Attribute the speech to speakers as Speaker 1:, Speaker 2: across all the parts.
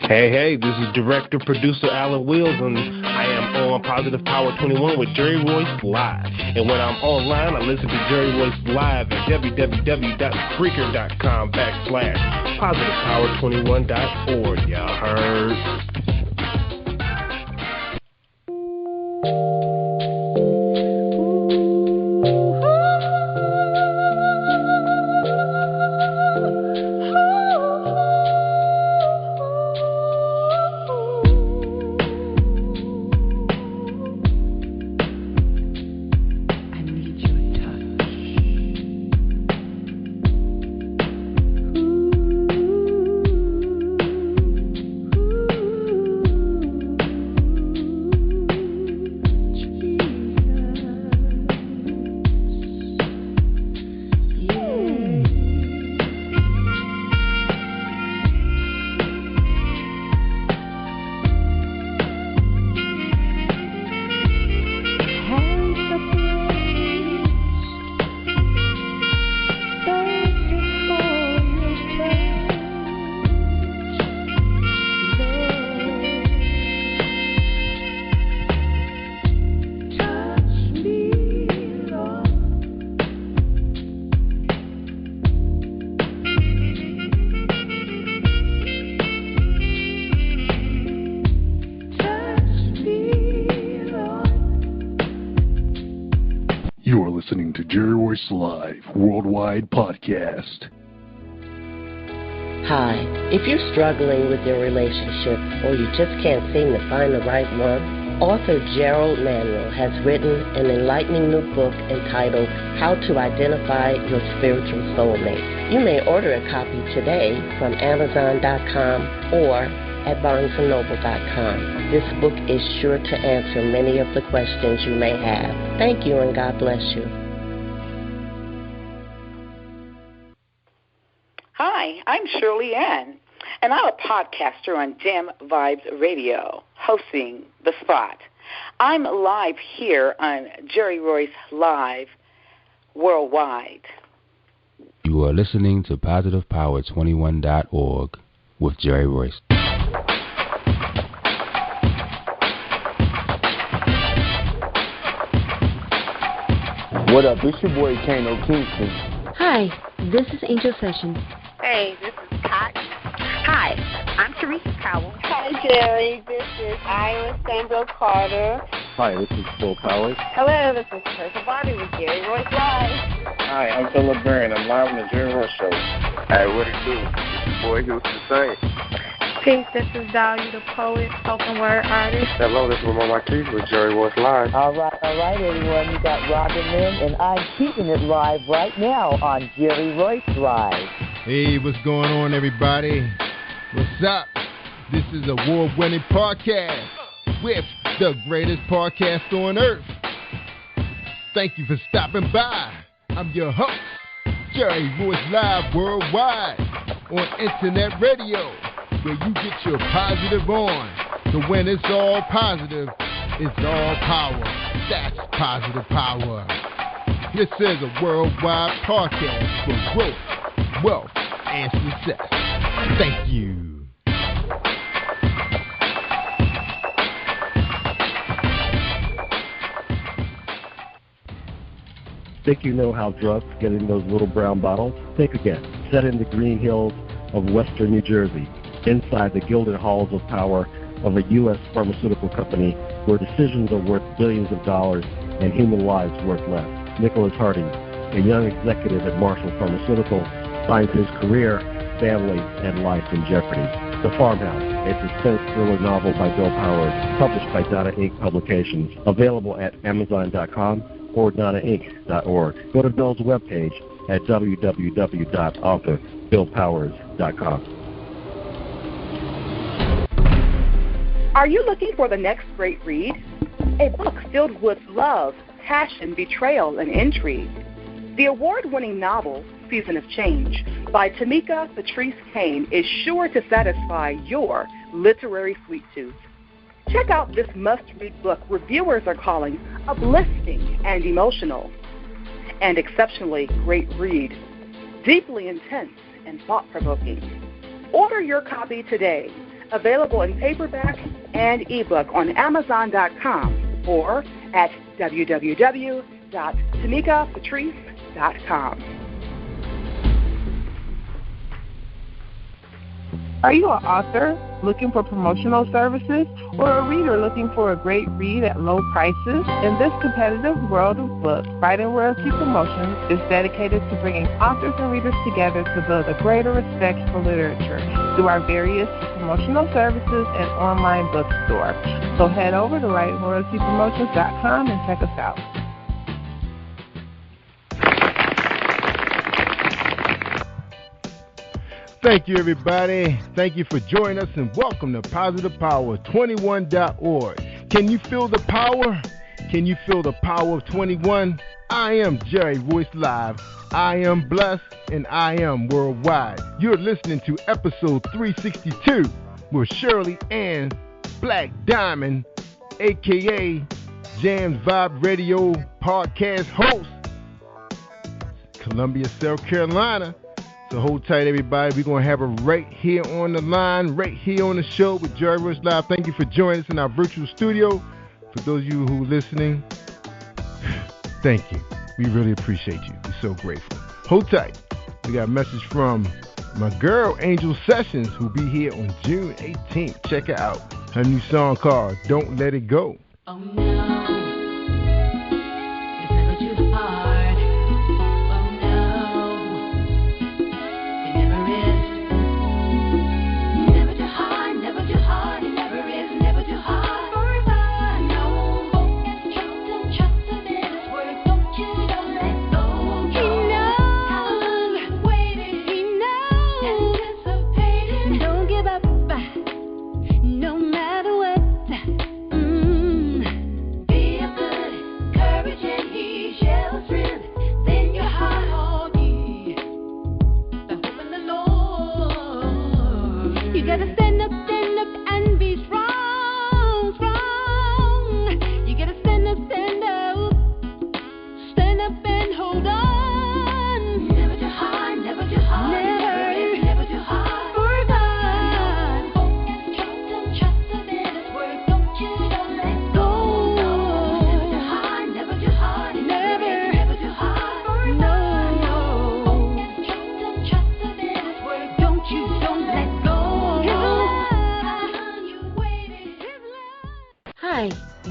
Speaker 1: Hey, this is director, producer Alan Wills, and I am on Positive Power 21 with Jerry Royce Live. And when I'm online, I listen to Jerry Royce Live at www.spreaker.com/positivepower21.org. Y'all heard?
Speaker 2: Listening to Jerry Royce Live Worldwide Podcast.
Speaker 3: Hi, if you're struggling with your relationship or you just can't seem to find the right one, author Gerald Manuel has written an enlightening new book entitled How to Identify Your Spiritual Soulmate. You may order a copy today from Amazon.com or at BarnesandNoble.com. This book is sure to answer many of the questions you may have. Thank you and God bless you.
Speaker 4: Hi, I'm Shirley-Ann, and I'm a podcaster on Jam Vibes Radio, hosting The Spot. I'm live here on Jerry Royce Live Worldwide.
Speaker 5: You are listening to PositivePower21.org with Jerry Royce.
Speaker 6: What up? It's your boy Kano Kingston.
Speaker 7: Hi, this is Angel Sessions.
Speaker 8: Hey, this is Pat.
Speaker 9: Hi, I'm Teresa Powell.
Speaker 8: Hi, Jerry. This is Ira Sandro Carter.
Speaker 10: Hi, this is Bill Powers.
Speaker 8: Hello, this is Teresa Bobby with Jerry Royce Live.
Speaker 11: Hi, I'm Philip Barron. I'm live on the Jerry Royce Show.
Speaker 12: Hey, what it do? It's your boy Houston Saint.
Speaker 13: Peace, this is Dahlia the poet, spoken word artist.
Speaker 12: Hello, this is Lamar Marquise with Jerry Royce Live.
Speaker 14: All right, everyone. You got Robin Lynn, and I'm keeping it live right now on Jerry Royce Live.
Speaker 15: Hey, what's going on, everybody? What's up? This is a award-winning podcast with the greatest podcast on earth. Thank you for stopping by. I'm your host, Jerry Royce Live Worldwide on Internet Radio, where you get your positive on. So when it's all positive, it's all power. That's positive power. This is a worldwide podcast for growth, wealth, and success. Thank you.
Speaker 10: Think you know how drugs get in those little brown bottles? Think again. Set in the green hills of western New Jersey, inside the gilded halls of power of a U.S. pharmaceutical company where decisions are worth billions of dollars and human lives worth less. Nicholas Harding, a young executive at Marshall Pharmaceutical, finds his career, family, and life in jeopardy. The Farmhouse, a suspense thriller novel by Bill Powers, published by Donna Inc. Publications, available at Amazon.com or DonnaInc.org. Go to Bill's webpage at www.author.BillPowers.com.
Speaker 16: Are you looking for the next great read? A book filled with love, passion, betrayal, and intrigue. The award-winning novel, Season of Change, by Tamika Patrice Kane, is sure to satisfy your literary sweet tooth. Check out this must-read book reviewers are calling uplifting and emotional, and exceptionally great read, deeply intense and thought-provoking. Order your copy today Available in paperback and ebook on Amazon.com or at www.tamikapatrice.com.
Speaker 17: Are you an author looking for promotional services or a reader looking for a great read at low prices? In this competitive world of books, Writing Royalty Promotions is dedicated to bringing authors and readers together to build a greater respect for literature through our various promotional services and online bookstore. So head over to WritingRoyaltyPromotions.com and check us out.
Speaker 15: Thank you, everybody. Thank you for joining us, and welcome to PositivePower21.org. Can you feel the power? Can you feel the power of 21? I am Jerry Royce Live. I am blessed, and I am worldwide. You're listening to episode 362 with Shirley-Ann, Black Diamond, a.k.a. Jam's Vibe Radio podcast host, Columbia, South Carolina. So hold tight, everybody. We're going to have her right here on the line, right here on the show with Jerry Royce Live. Thank you for joining us in our virtual studio. For those of you who are listening, thank you. We really appreciate you. We're so grateful. Hold tight. We got a message from my girl, Angel Sessions, who'll be here on June 18th. Check her out. Her new song called Don't Let It Go.
Speaker 18: Oh, no. It's never too hard.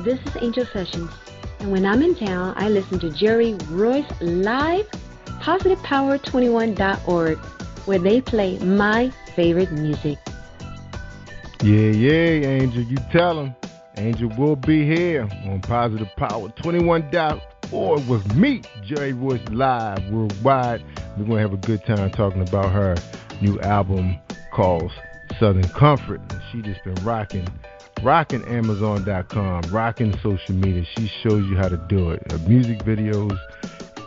Speaker 7: This is Angel Sessions, and when I'm in town, I listen to Jerry Royce Live, PositivePower21.org, where they play my favorite music.
Speaker 15: Yeah, Angel, you tell them. Angel will be here on PositivePower21.org with me, Jerry Royce Live, worldwide. We're going to have a good time talking about her new album called Southern Comfort. She just been rocking Amazon.com, rocking social media. She shows you how to do it. Her music videos,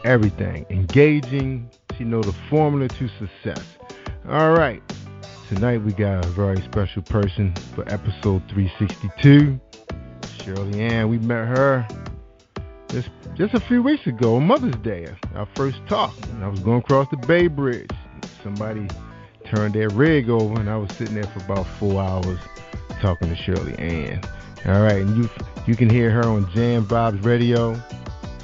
Speaker 15: everything. Engaging. She knows the formula to success. All right. Tonight we got a very special person for episode 362. Shirley-Ann. We met her just a few weeks ago on Mother's Day. Our first talk. I was going across the Bay Bridge. Somebody turned their rig over, and I was sitting there for about 4 hours talking to Shirley-Ann. All right, and you can hear her on Jam Vibes Radio.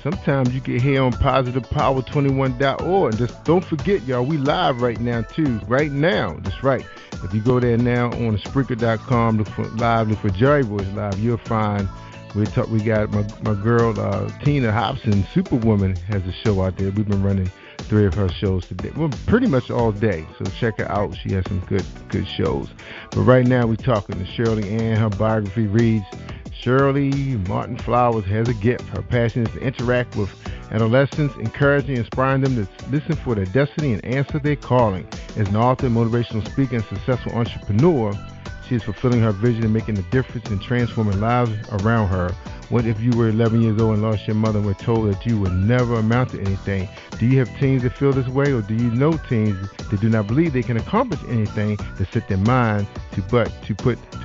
Speaker 15: Sometimes you can hear on PositivePower21.org. Just don't forget, y'all, we live right now too. Right now, that's right. If you go there now on Spreaker.com, look for Jerry Royce Live, you'll find we got my girl Tina Hobson, Superwoman, has a show out there. We've been running 3 of her shows today. Well, pretty much all day. So check her out. She has some good shows. But right now we're talking to Shirley-Ann. Her biography reads, Shirley Martin Flowers has a gift. Her passion is to interact with adolescents, encouraging and inspiring them to listen for their destiny and answer their calling. As an author, motivational speaker, and successful entrepreneur, she is fulfilling her vision and making a difference and transforming lives around her. What if you were 11 years old and lost your mother and were told that you would never amount to anything? Do you have teens that feel this way, or do you know teens that do not believe they can accomplish anything that set their mind to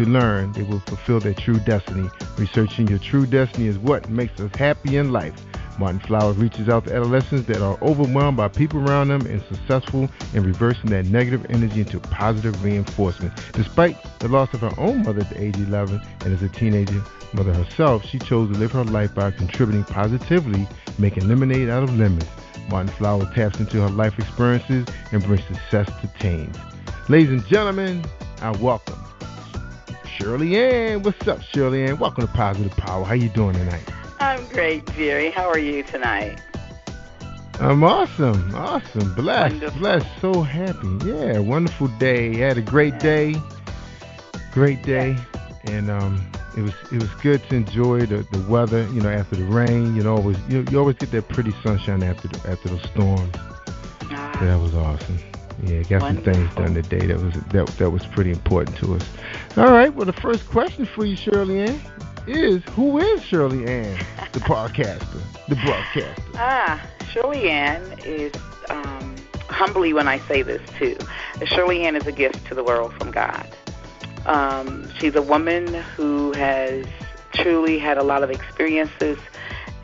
Speaker 15: learn they will fulfill their true destiny? Researching your true destiny is what makes us happy in life. Martin Flowers reaches out to adolescents that are overwhelmed by people around them and successful in reversing that negative energy into positive reinforcement. Despite the loss of her own mother at the age of 11 and as a teenager mother herself, she chose to live her life by contributing positively, making lemonade out of lemons. Martin Flowers taps into her life experiences and brings success to teens. Ladies and gentlemen, I welcome Shirley-Ann. What's up, Shirley-Ann? Welcome to Positive Power. How you doing tonight?
Speaker 4: I'm great, Jerry. How are you tonight?
Speaker 15: I'm awesome. Blessed.
Speaker 4: Wonderful.
Speaker 15: Blessed. So happy. Yeah, wonderful day. Had a great day. And it was good to enjoy the weather, after the rain. You always get that pretty sunshine after the storms. So that was awesome. Yeah, got some things done today that was pretty important to us. All right, well, the first question for you, Shirley-Ann, is who is Shirley-Ann, the podcaster, the broadcaster?
Speaker 4: Shirley-Ann is, humbly when I say this too, Shirley-Ann is a gift to the world from God. She's a woman who has truly had a lot of experiences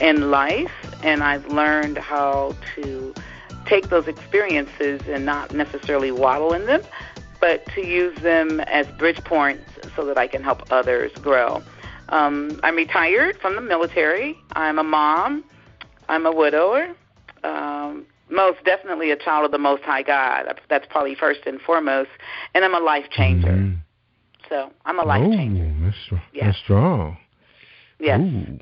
Speaker 4: in life, and I've learned how to take those experiences and not necessarily waddle in them, but to use them as bridge points so that I can help others grow. I'm retired from the military. I'm a mom. I'm a widower. Most definitely a child of the Most High God. That's probably first and foremost. And I'm a life changer.
Speaker 15: Mm-hmm.
Speaker 4: So I'm a life changer.
Speaker 15: That's strong.
Speaker 4: Yes.
Speaker 15: Ooh.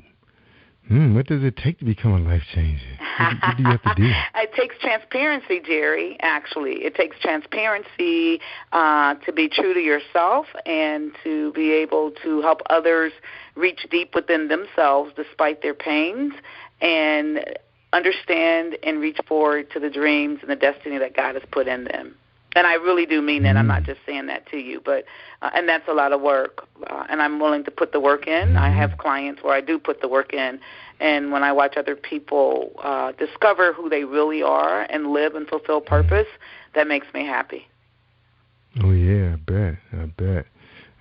Speaker 15: What does it take to become a life changer? What do you have to do?
Speaker 4: It takes transparency, Jerry, actually. It takes transparency to be true to yourself and to be able to help others reach deep within themselves despite their pains and understand and reach forward to the dreams and the destiny that God has put in them. And I really do mean that. I'm not just saying that to you, but and that's a lot of work, and I'm willing to put the work in. I have clients where I do put the work in, and when I watch other people discover who they really are and live and fulfill purpose, that makes me happy.
Speaker 15: Oh, yeah, I bet.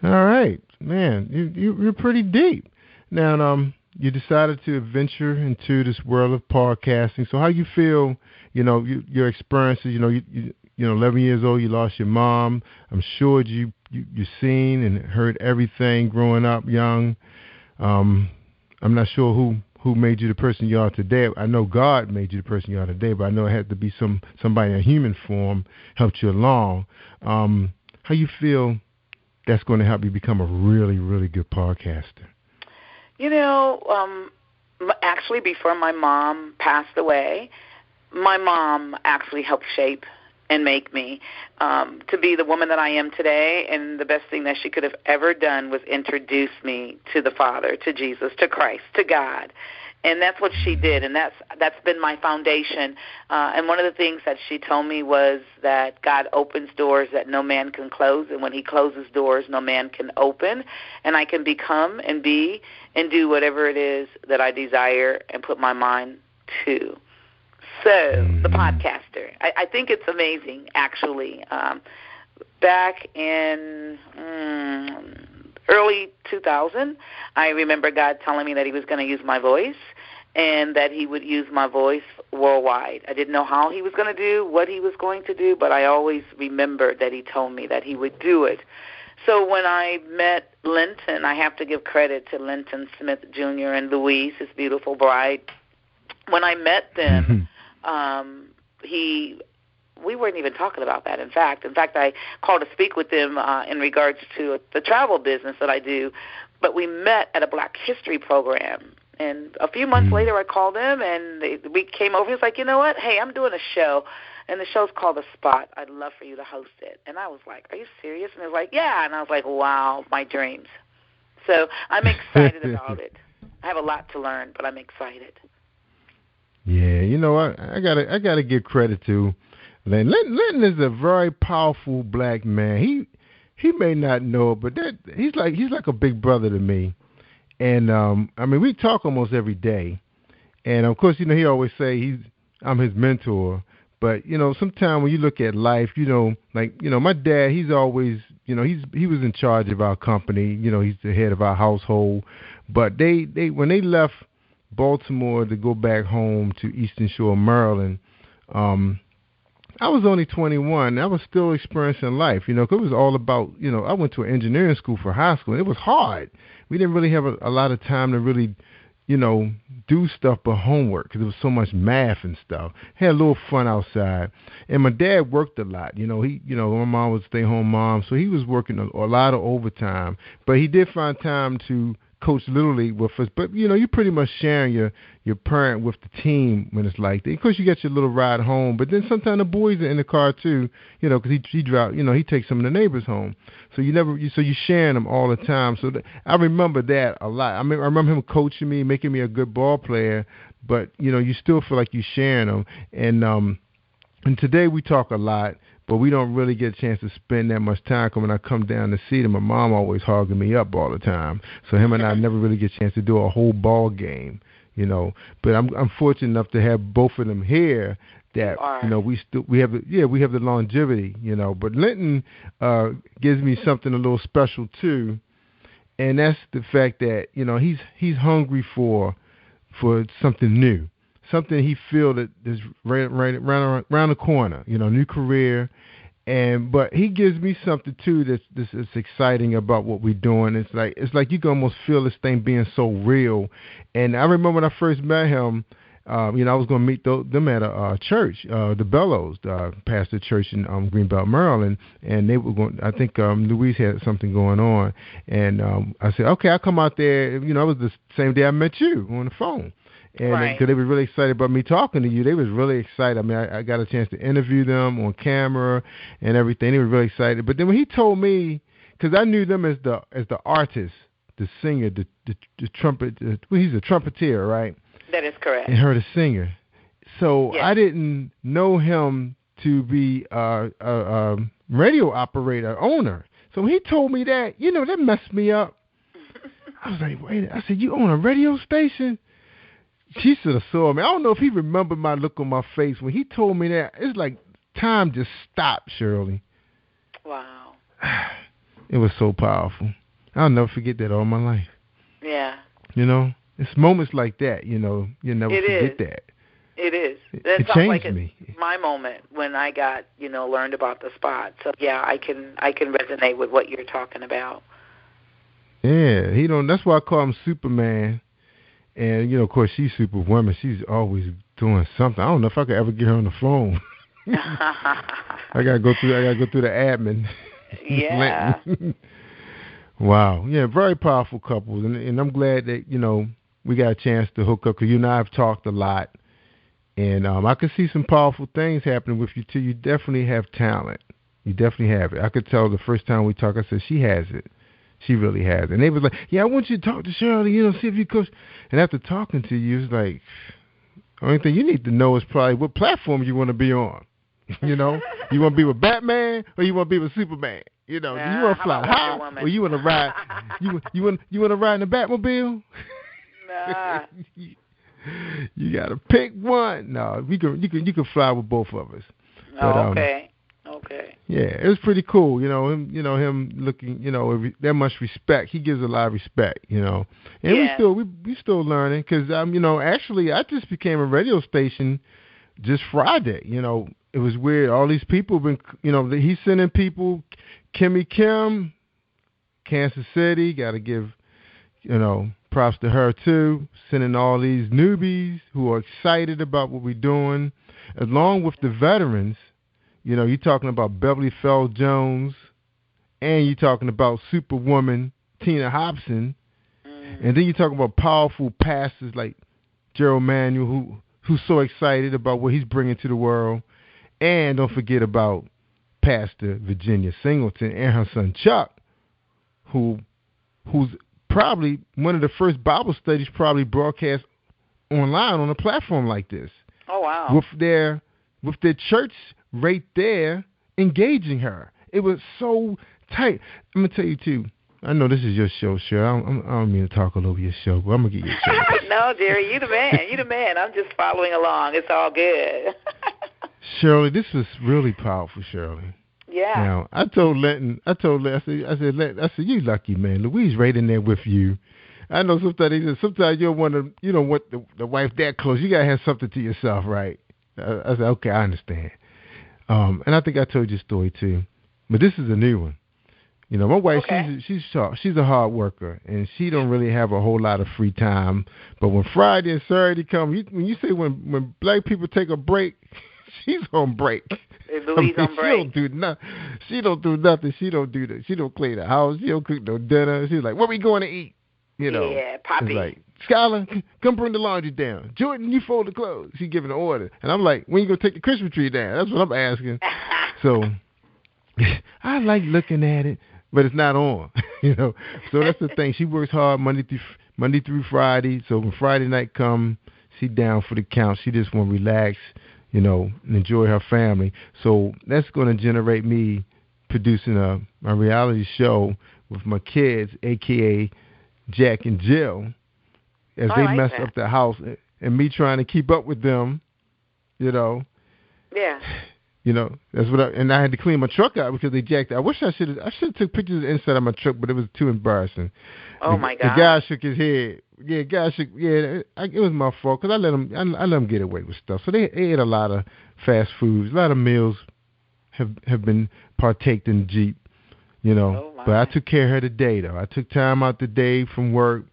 Speaker 15: All right, man, you're pretty deep. Now, you decided to venture into this world of podcasting. So how you feel, your experiences, 11 years old, you lost your mom. I'm sure you've seen and heard everything growing up young. I'm not sure who made you the person you are today. I know God made you the person you are today, but I know it had to be somebody in human form helped you along. How you feel that's going to help you become a really, really good podcaster?
Speaker 4: Actually, before my mom passed away, my mom actually helped shape and make me to be the woman that I am today. And the best thing that she could have ever done was introduce me to the Father, to Jesus, to Christ, to God. And that's what she did, and that's been my foundation. And one of the things that she told me was that God opens doors that no man can close, and when he closes doors, no man can open. And I can become and be and do whatever it is that I desire and put my mind to. So, the podcaster, I think it's amazing, actually. Back in early 2000, I remember God telling me that he was going to use my voice and that he would use my voice worldwide. I didn't know how he was going to do, what he was going to do, but I always remembered that he told me that he would do it. So when I met Linton, I have to give credit to Linton Smith Jr. and Louise, his beautiful bride. When I met them, we weren't even talking about that. In fact, I called to speak with them in regards to the travel business that I do. But we met at a Black History program, and a few months later, I called him, and we came over. He was like, "You know what? Hey, I'm doing a show, and the show's called The Spot. I'd love for you to host it." And I was like, "Are you serious?" And he was like, "Yeah." And I was like, "Wow, my dreams." So I'm excited about it. I have a lot to learn, but I'm excited.
Speaker 15: Yeah, you know what? I gotta give credit to Linton. Linton is a very powerful black man. He may not know it, but he's like a big brother to me. And I mean, we talk almost every day. And of course, he always say I'm his mentor. But sometimes when you look at life, my dad, he's always, he was in charge of our company. He's the head of our household. But they when they left Baltimore to go back home to Eastern Shore, Maryland, I was only 21. I was still experiencing life, 'cause it was all about, I went to an engineering school for high school. And it was hard. We didn't really have a lot of time to really, do stuff but homework because there was so much math and stuff. Had a little fun outside. And my dad worked a lot. My mom was a stay-home mom, so he was working a lot of overtime. But he did find time to coach Little League with us. But, you're pretty much sharing your parent with the team when it's like that. Of course, you get your little ride home. But then sometimes the boys are in the car, too, because he drive, he takes some of the neighbors home. So you're sharing them all the time. So I remember that a lot. I remember him coaching me, making me a good ball player. But, you still feel like you're sharing them. And today we talk a lot. But we don't really get a chance to spend that much time. Because when I come down to see them, my mom always hogging me up all the time. So him and I never really get a chance to do a whole ball game, But I'm fortunate enough to have both of them here. That we have the longevity, But Linton gives me something a little special too, and that's the fact that he's hungry for something new. Something he feel that is right around the corner, new career, but he gives me something too that's exciting about what we're doing. It's like you can almost feel this thing being so real. And I remember when I first met him, I was going to meet them at a church, the Bellows, pastor church in Greenbelt, Maryland, and they were going. I think Louise had something going on, and I said, okay, I'll come out there. It was the same day I met you on the phone. And because they were really excited about me talking to you, they was really excited. I mean, I got a chance to interview them on camera and everything. They were really excited. But then when he told me, because I knew them as the artist, the singer, the trumpet. He's a trumpeter, right?
Speaker 4: That is correct.
Speaker 15: And her the singer. So I didn't know him to be a radio operator owner. So when he told me that, that messed me up. I was like, wait. I said, you own a radio station? She should have saw me. I don't know if he remembered my look on my face when he told me that. It's like time just stopped, Shirley.
Speaker 4: Wow.
Speaker 15: It was so powerful. I'll never forget that all my life.
Speaker 4: Yeah.
Speaker 15: It's moments like that, you'll never forget that.
Speaker 4: It is.
Speaker 15: It changed me.
Speaker 4: My moment when I got, learned about the spot. So yeah, I can resonate with what you're talking about.
Speaker 15: Yeah, that's why I call him Superman. And, of course, she's Superwoman. She's always doing something. I don't know if I could ever get her on the phone. I gotta go through the admin.
Speaker 4: Yeah.
Speaker 15: Wow. Yeah, very powerful couples. And I'm glad that, we got a chance to hook up because you and I have talked a lot. And I could see some powerful things happening with you, too. You definitely have talent. You definitely have it. I could tell the first time we talked, I said, she has it. She really has. And they was like, yeah, I want you to talk to Shirley, see if you coach. And after talking to you, it's like, the only thing you need to know is probably what platform you want to be on. You want to be with Batman or you want to be with Superman? Do you want to fly high or you want to ride? You want to ride in the Batmobile?
Speaker 4: Nah.
Speaker 15: You got to pick one. No, you can fly with both of us. But,
Speaker 4: okay.
Speaker 15: Yeah, it was pretty cool, him looking, that much respect. He gives a lot of respect, And we still learning because actually I just became a radio station just Friday. It was weird. All these people been, he's sending people. Kimmy Kim, Kansas City. Got to give, props to her too. Sending all these newbies who are excited about what we're doing, along with the veterans. You're talking about Beverly Fell Jones, and you're talking about Superwoman Tina Hobson, and then you're talking about powerful pastors like Gerald Manuel, who's so excited about what he's bringing to the world, and don't forget about Pastor Virginia Singleton and her son Chuck, who's probably one of the first Bible studies probably broadcast online on a platform like this.
Speaker 4: Oh wow!
Speaker 15: With their church right there engaging her. It was so tight. I'm going to tell you, too. I know this is your show, Cheryl. I don't mean to talk all over your show, but I'm going to get your show.
Speaker 4: No, Jerry, you the man. I'm just following along. It's all good.
Speaker 15: Shirley, this was really powerful, Shirley.
Speaker 4: Yeah.
Speaker 15: Now, I said, you lucky, man. Louise right in there with you. I know sometimes you don't want the wife that close. You gotta have something to yourself, right? I said, okay, I understand. And I think I told you a story too, but this is a new one. You know, my wife, she's sharp. She's a hard worker, and she don't really have a whole lot of free time. But when Friday and Saturday come, when you say when black people take a break, she's on break.
Speaker 4: Louise on break.
Speaker 15: She don't do nothing. She don't do nothing. She don't do that. She don't clean the house. She don't cook no dinner. She's like, "What we going to eat?" You know.
Speaker 4: Yeah, Poppy.
Speaker 15: She's like, "Skylar, come bring the laundry down. Jordan, you fold the clothes." She giving an order, and I'm like, "When you gonna take the Christmas tree down?" That's what I'm asking. So I like looking at it. But it's not on, you know. So that's the thing. She works hard Monday through Friday. So when Friday night come, she down for the count. She just want to relax, you know, and enjoy her family. So that's going to generate me producing a reality show with my kids, a.k.a. Jack and Jill, as they mess up the house, and me trying to keep up with them, you know.
Speaker 4: Yeah.
Speaker 15: You know, that's what and I had to clean my truck out because they jacked it. I wish I should have took pictures of the inside of my truck, but it was too embarrassing.
Speaker 4: Oh, my God.
Speaker 15: The guy shook his head. Yeah, it was my fault because I let them get away with stuff. So they ate a lot of fast foods. A lot of meals have been partaked in the Jeep, you know. But I took care of her today, though. I took time out today from work,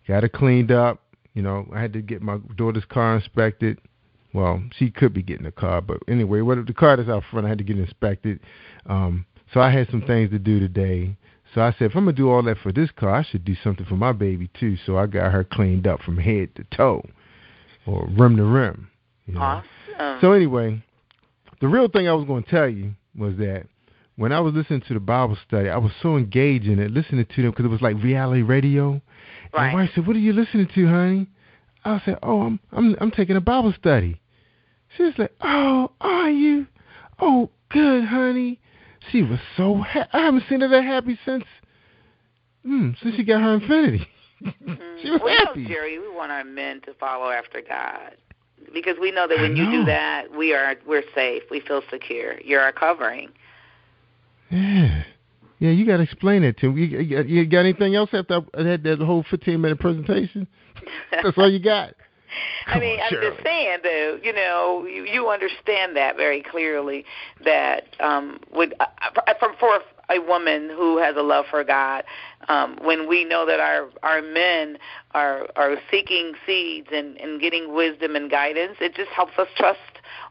Speaker 15: got her cleaned up. You know, I had to get my daughter's car inspected. Well, she could be getting a car, but anyway, the car that's out front, I had to get inspected. So I had some things to do today. So I said, if I'm going to do all that for this car, I should do something for my baby, too. So I got her cleaned up from head to toe, or rim to rim. You know?
Speaker 4: Awesome.
Speaker 15: So anyway, the real thing I was going to tell you was that when I was listening to the Bible study, I was so engaged in it, listening to them, because it was like reality radio.
Speaker 4: Right.
Speaker 15: And my wife said, what are you listening to, honey? I said, oh, I'm taking a Bible study. She was like, oh, are you? Oh, good, honey. She was so happy. I haven't seen her that happy since she got her Infinity. She was happy.
Speaker 4: Know, Jerry, we want our men to follow after God because we know that when you do that, we're safe. We feel secure. You're our covering.
Speaker 15: Yeah. Yeah, you got to explain it to me. You got anything else after I had that whole 15-minute presentation? That's all you got?
Speaker 4: I'm just saying, though, you know, you understand that very clearly that for a woman who has a love for God, when we know that our men are seeking seeds and getting wisdom and guidance, it just helps us trust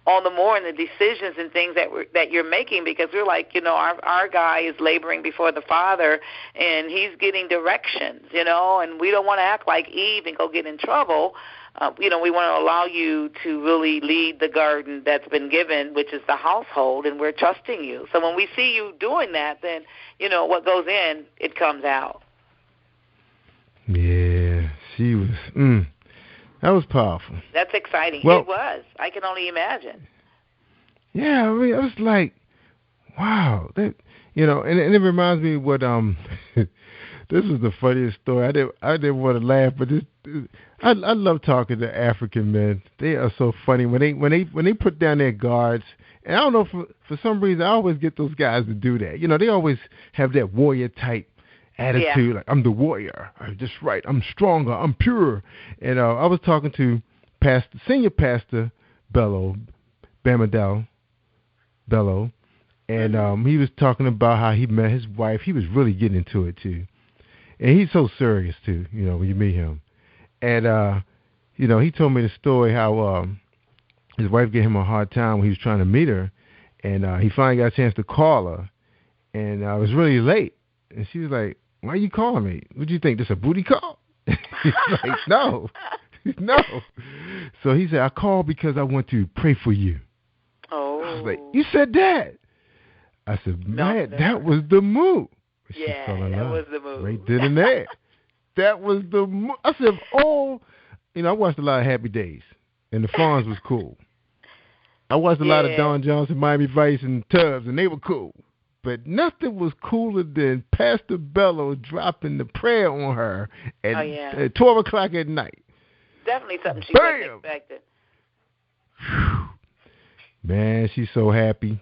Speaker 4: all the more in the decisions and things that you're making, because we're like, you know, our guy is laboring before the Father and he's getting directions, you know, and we don't want to act like Eve and go get in trouble. You know, we want to allow you to really lead the garden that's been given, which is the household, and we're trusting you. So when we see you doing that, then, you know, what goes in, it comes out.
Speaker 15: Yeah, she was, that was powerful.
Speaker 4: That's exciting.
Speaker 15: Well,
Speaker 4: it was. I can only imagine.
Speaker 15: Yeah, I mean, I was like, wow. That, you know, and it reminds me of what, this is the funniest story. I didn't want to laugh, but I love talking to African men. They are so funny when they put down their guards. And I don't know, for some reason I always get those guys to do that. You know, they always have that warrior type attitude, like I'm the warrior. I'm just right. I'm stronger. I'm pure. And I was talking to Senior Pastor Bello, Bamadel Bello, and he was talking about how he met his wife. He was really getting into it too. And he's so serious, too, you know, when you meet him. And, you know, he told me the story how his wife gave him a hard time when he was trying to meet her. And he finally got a chance to call her. And it was really late. And she was like, why are you calling me? What do you think, this a booty call? He's like, no. No. So he said, I called because I want to pray for you.
Speaker 4: Oh.
Speaker 15: I was like, you said that? I said, man, that was the move.
Speaker 4: Yeah, that was the move.
Speaker 15: Right then and there. That was the move. I said, you know, I watched a lot of Happy Days, and the Fonz was cool. I watched a lot of Don Johnson, Miami Vice, and Tubbs, and they were cool. But nothing was cooler than Pastor Bello dropping the prayer on her at 12 o'clock at night.
Speaker 4: Definitely something she wasn't expecting.
Speaker 15: Man, she's so happy,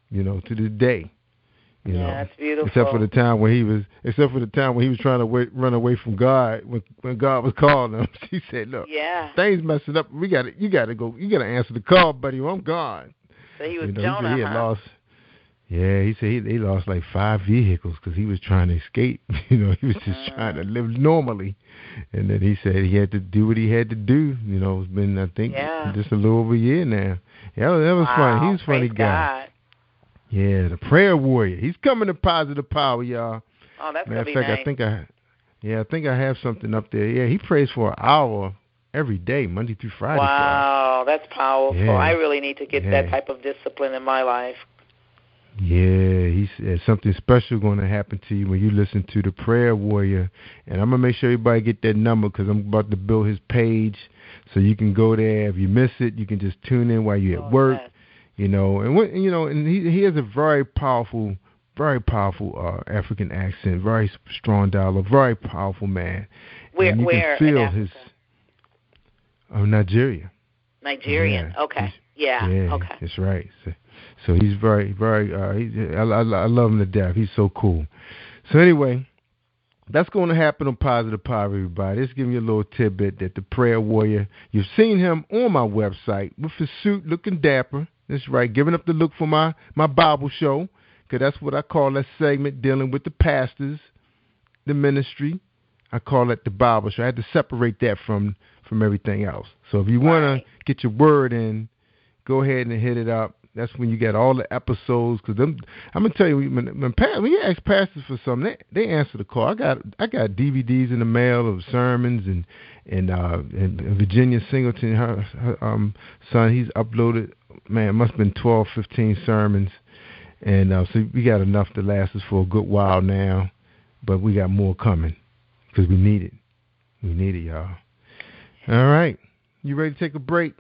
Speaker 15: you know, to this day.
Speaker 19: You know,
Speaker 4: that's beautiful.
Speaker 19: except for the time when he was trying to run away from God when God was calling him. He said, "Look, things messing up. You got to answer the call, buddy. Or I'm gone."
Speaker 4: So he was
Speaker 19: Jonah. He had lost. Yeah, he said he lost like 5 vehicles because he was trying to escape. He was just trying to live normally, and then he said he had to do what he had to do. It's been I think just a little over a year now. Yeah, that was funny. He was a funny guy.
Speaker 4: God.
Speaker 19: Yeah, the prayer warrior. He's coming to Positive Power, y'all.
Speaker 4: Oh, that's
Speaker 19: Matter
Speaker 4: gonna be
Speaker 19: of fact,
Speaker 4: nice.
Speaker 19: I think I have something up there. Yeah, he prays for an hour every day, Monday through Friday.
Speaker 4: Wow, that's powerful.
Speaker 19: Yeah.
Speaker 4: I really need to get that type of discipline in my life.
Speaker 19: Yeah, he said something special going to happen to you when you listen to the prayer warrior. And I'm going to make sure everybody get that number because I'm about to build his page so you can go there. If you miss it, you can just tune in while you're at work. And he has a very powerful African accent, very strong dialogue, very powerful man.
Speaker 4: Where
Speaker 19: can feel his Nigeria.
Speaker 4: Nigerian.
Speaker 19: Yeah.
Speaker 4: Okay. Yeah. Okay.
Speaker 19: That's right. So he's very, very. I love him to death. He's so cool. So anyway, that's going to happen on Positive Power, everybody. Let's give you a little tidbit that the prayer warrior. You've seen him on my website with his suit, looking dapper. That's right, giving up the look for my Bible show, because that's what I call that segment, dealing with the pastors, the ministry. I call it the Bible show. I had to separate that from everything else. So if you want to get your word in, go ahead and hit it up. That's when you get all the episodes. Because I'm gonna tell you, when you ask pastors for something, they answer the call. I got DVDs in the mail of sermons and Virginia Singleton, her son, he's uploaded. Man, it must have been 12, 15 sermons. And so we got enough to last us for a good while now. But we got more coming because we need it. We need it, y'all. All right. You ready to take a break?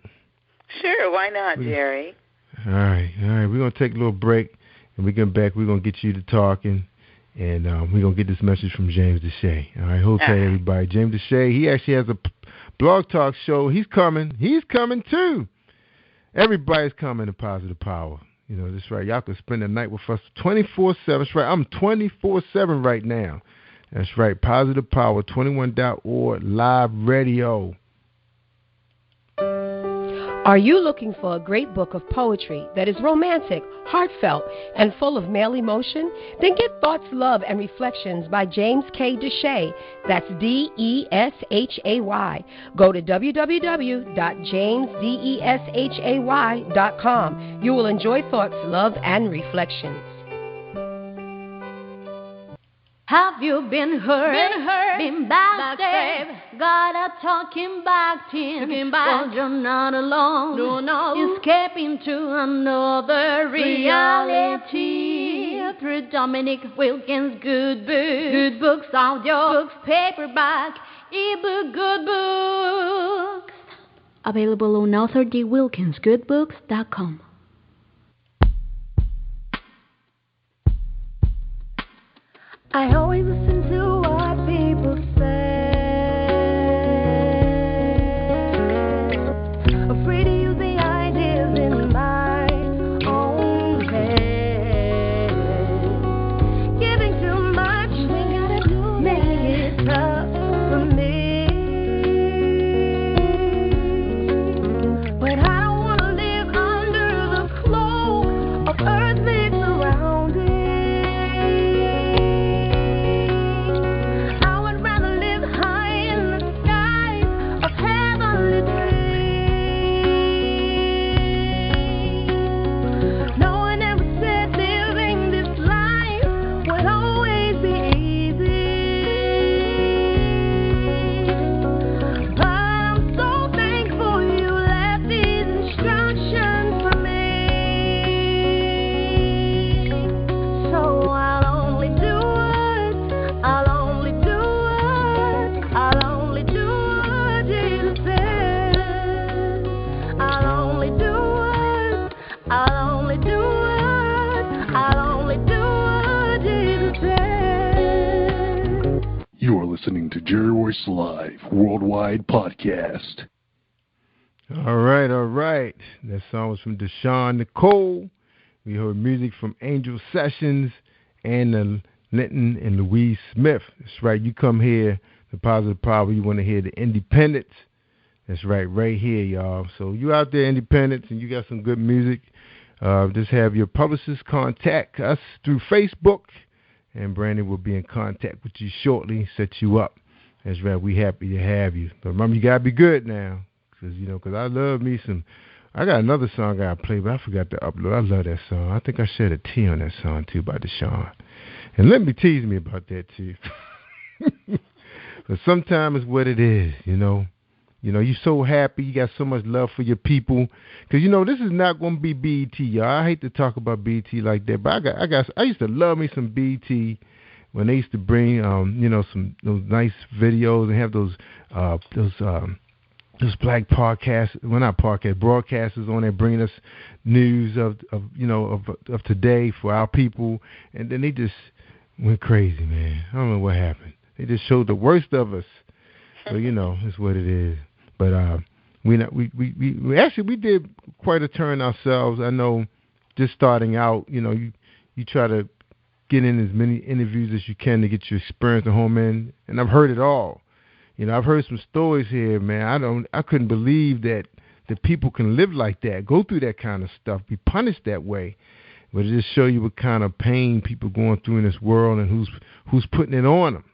Speaker 4: Sure, why not, Jerry?
Speaker 19: All right. We're going to take a little break. And we get back. We're going to get you to talking. And we're going to get this message from James Deshay. All right. Hold tight, everybody. James Deshay, he actually has a blog talk show. He's coming. He's coming, too. Everybody's coming to Positive Power. That's right. Y'all can spend the night with us 24/7. That's right. I'm 24/7 right now. That's right. Positive Power, 21.org, live radio.
Speaker 20: Are you looking for a great book of poetry that is romantic, heartfelt, and full of male emotion? Then get Thoughts, Love, and Reflections by James K. Deshay. That's Deshay. Go to www.jamesdeshay.com. You will enjoy Thoughts, Love, and Reflections.
Speaker 18: Have you been hurt, been backstabbed, got a talking back team? Well, you're not alone, no. Escaping to another reality through Dominic Wilkins' good books, audio books, paperback, ebook, good books. Available on authordwilkinsgoodbooks.com.
Speaker 21: I always listen to what people say, afraid to use the ideas in my own head, giving too much, making it tough for me, but I don't want to live under the cloak of earthly surroundings.
Speaker 2: Listening to Jerry Royce Live Worldwide Podcast.
Speaker 19: All right. That song was from Deshaun Nicole. We heard music from Angel Sessions Anna Linton and Louise Smith. That's right. You come here, the Positive Power. You want to hear the Independents. That's right here, y'all. So you out there, Independents, and you got some good music. Just have your publicist contact us through Facebook, and Brandon will be in contact with you shortly, set you up. That's right. We happy to have you. But remember, you got to be good now, because I love me some. I got another song I got to play, but I forgot to upload. I love that song. I think I shared a T on that song, too, by Deshaun. And let me tease me about that, too. But sometimes it's what it is, you know. You know, you're so happy. You got so much love for your people. Because, you know, this is not going to be BET, y'all. I hate to talk about BET like that, but I used to love me some BET when they used to bring, you know, those nice videos and have those black podcasts, well, not podcasts, broadcasters on there bringing us news of today for our people. And then they just went crazy, man. I don't know what happened. They just showed the worst of us. So, you know, it's what it is. But we did quite a turn ourselves. I know, just starting out, you know, you try to get in as many interviews as you can to get your experience at home in, and I've heard it all. You know, I've heard some stories here, man. I couldn't believe that people can live like that, go through that kind of stuff, be punished that way. But it just show you what kind of pain people going through in this world and who's putting it on them.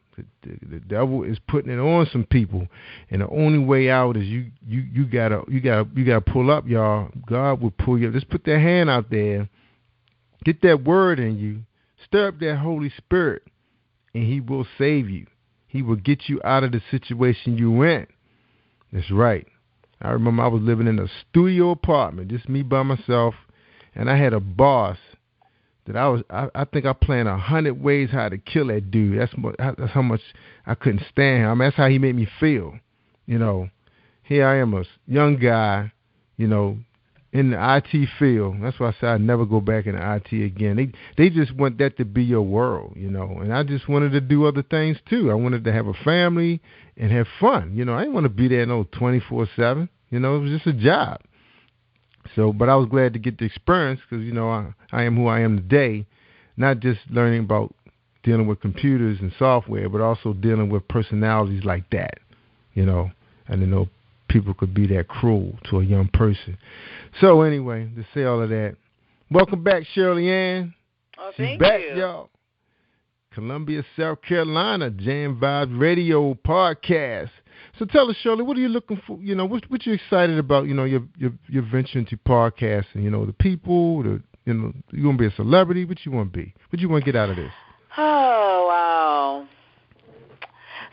Speaker 19: The devil is putting it on some people, and the only way out is you gotta pull up, y'all. God will pull you up. Just put that hand out there, get that word in you, stir up that Holy Spirit, and He will save you. He will get you out of the situation you in. That's right. I remember I was living in a studio apartment, just me by myself, and I had a boss that I think I planned 100 ways how to kill that dude. That's how much I couldn't stand him. I mean, that's how he made me feel. You know, here I am, a young guy, you know, in the IT field. That's why I said I'd never go back into IT again. They just want that to be your world, you know. And I just wanted to do other things too. I wanted to have a family and have fun. You know, I didn't want to be there 24/7. You know, it was just a job. So, but I was glad to get the experience because, you know, I am who I am today, not just learning about dealing with computers and software, but also dealing with personalities like that, you know. I didn't know people could be that cruel to a young person. So anyway, to say all of that, welcome back, Shirley-Ann.
Speaker 4: Oh,
Speaker 19: She's back, y'all. Columbia, South Carolina, Jam Vibes Radio Podcast. So tell us, Shirley, what are you looking for? You know, what you excited about? You know, your venture into podcasting. You know, the people. You know, you gonna be a celebrity? What you want to be? What you want to get out of this?
Speaker 4: Oh wow,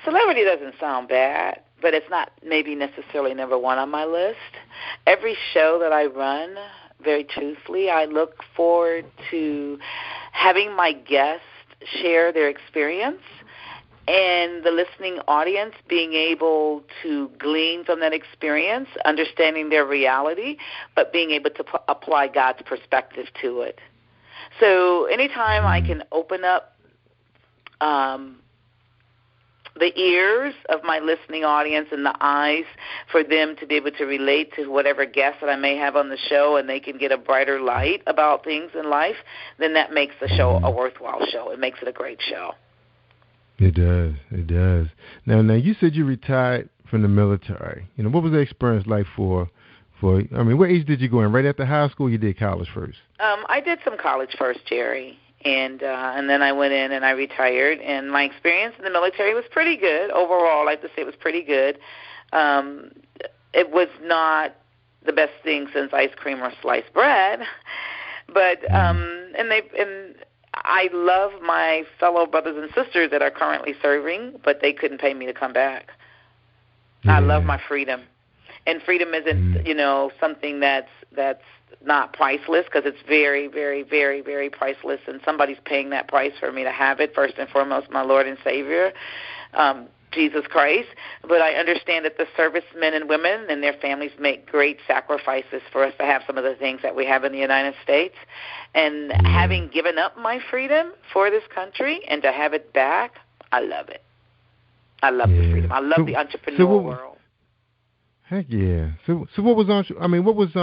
Speaker 4: celebrity doesn't sound bad, but it's not maybe necessarily number one on my list. Every show that I run, very truthfully, I look forward to having my guests share their experience, and the listening audience being able to glean from that experience, understanding their reality, but being able to apply God's perspective to it. So anytime I can open up the ears of my listening audience and the eyes for them to be able to relate to whatever guest that I may have on the show, and they can get a brighter light about things in life, then that makes the show a worthwhile show. It makes it a great show.
Speaker 19: It does. It does. Now, you said you retired from the military. You know, what was the experience like for? I mean, what age did you go in? Right after high school, or you did college first?
Speaker 4: I did some college first, Jerry, and then I went in and I retired. And my experience in the military was pretty good overall. I like to say it was pretty good. It was not the best thing since ice cream or sliced bread, but I love my fellow brothers and sisters that are currently serving, but they couldn't pay me to come back. I love my freedom. And freedom isn't, you know, something that's not priceless, because it's very, very, very, very priceless, and somebody's paying that price for me to have it. First and foremost, my Lord and Savior, Jesus Christ. But I understand that the servicemen and women and their families make great sacrifices for us to have some of the things that we have in the United States. And having given up my freedom for this country and to have it back, I love it. I love the freedom. I love the entrepreneurial world.
Speaker 19: Heck yeah. So what was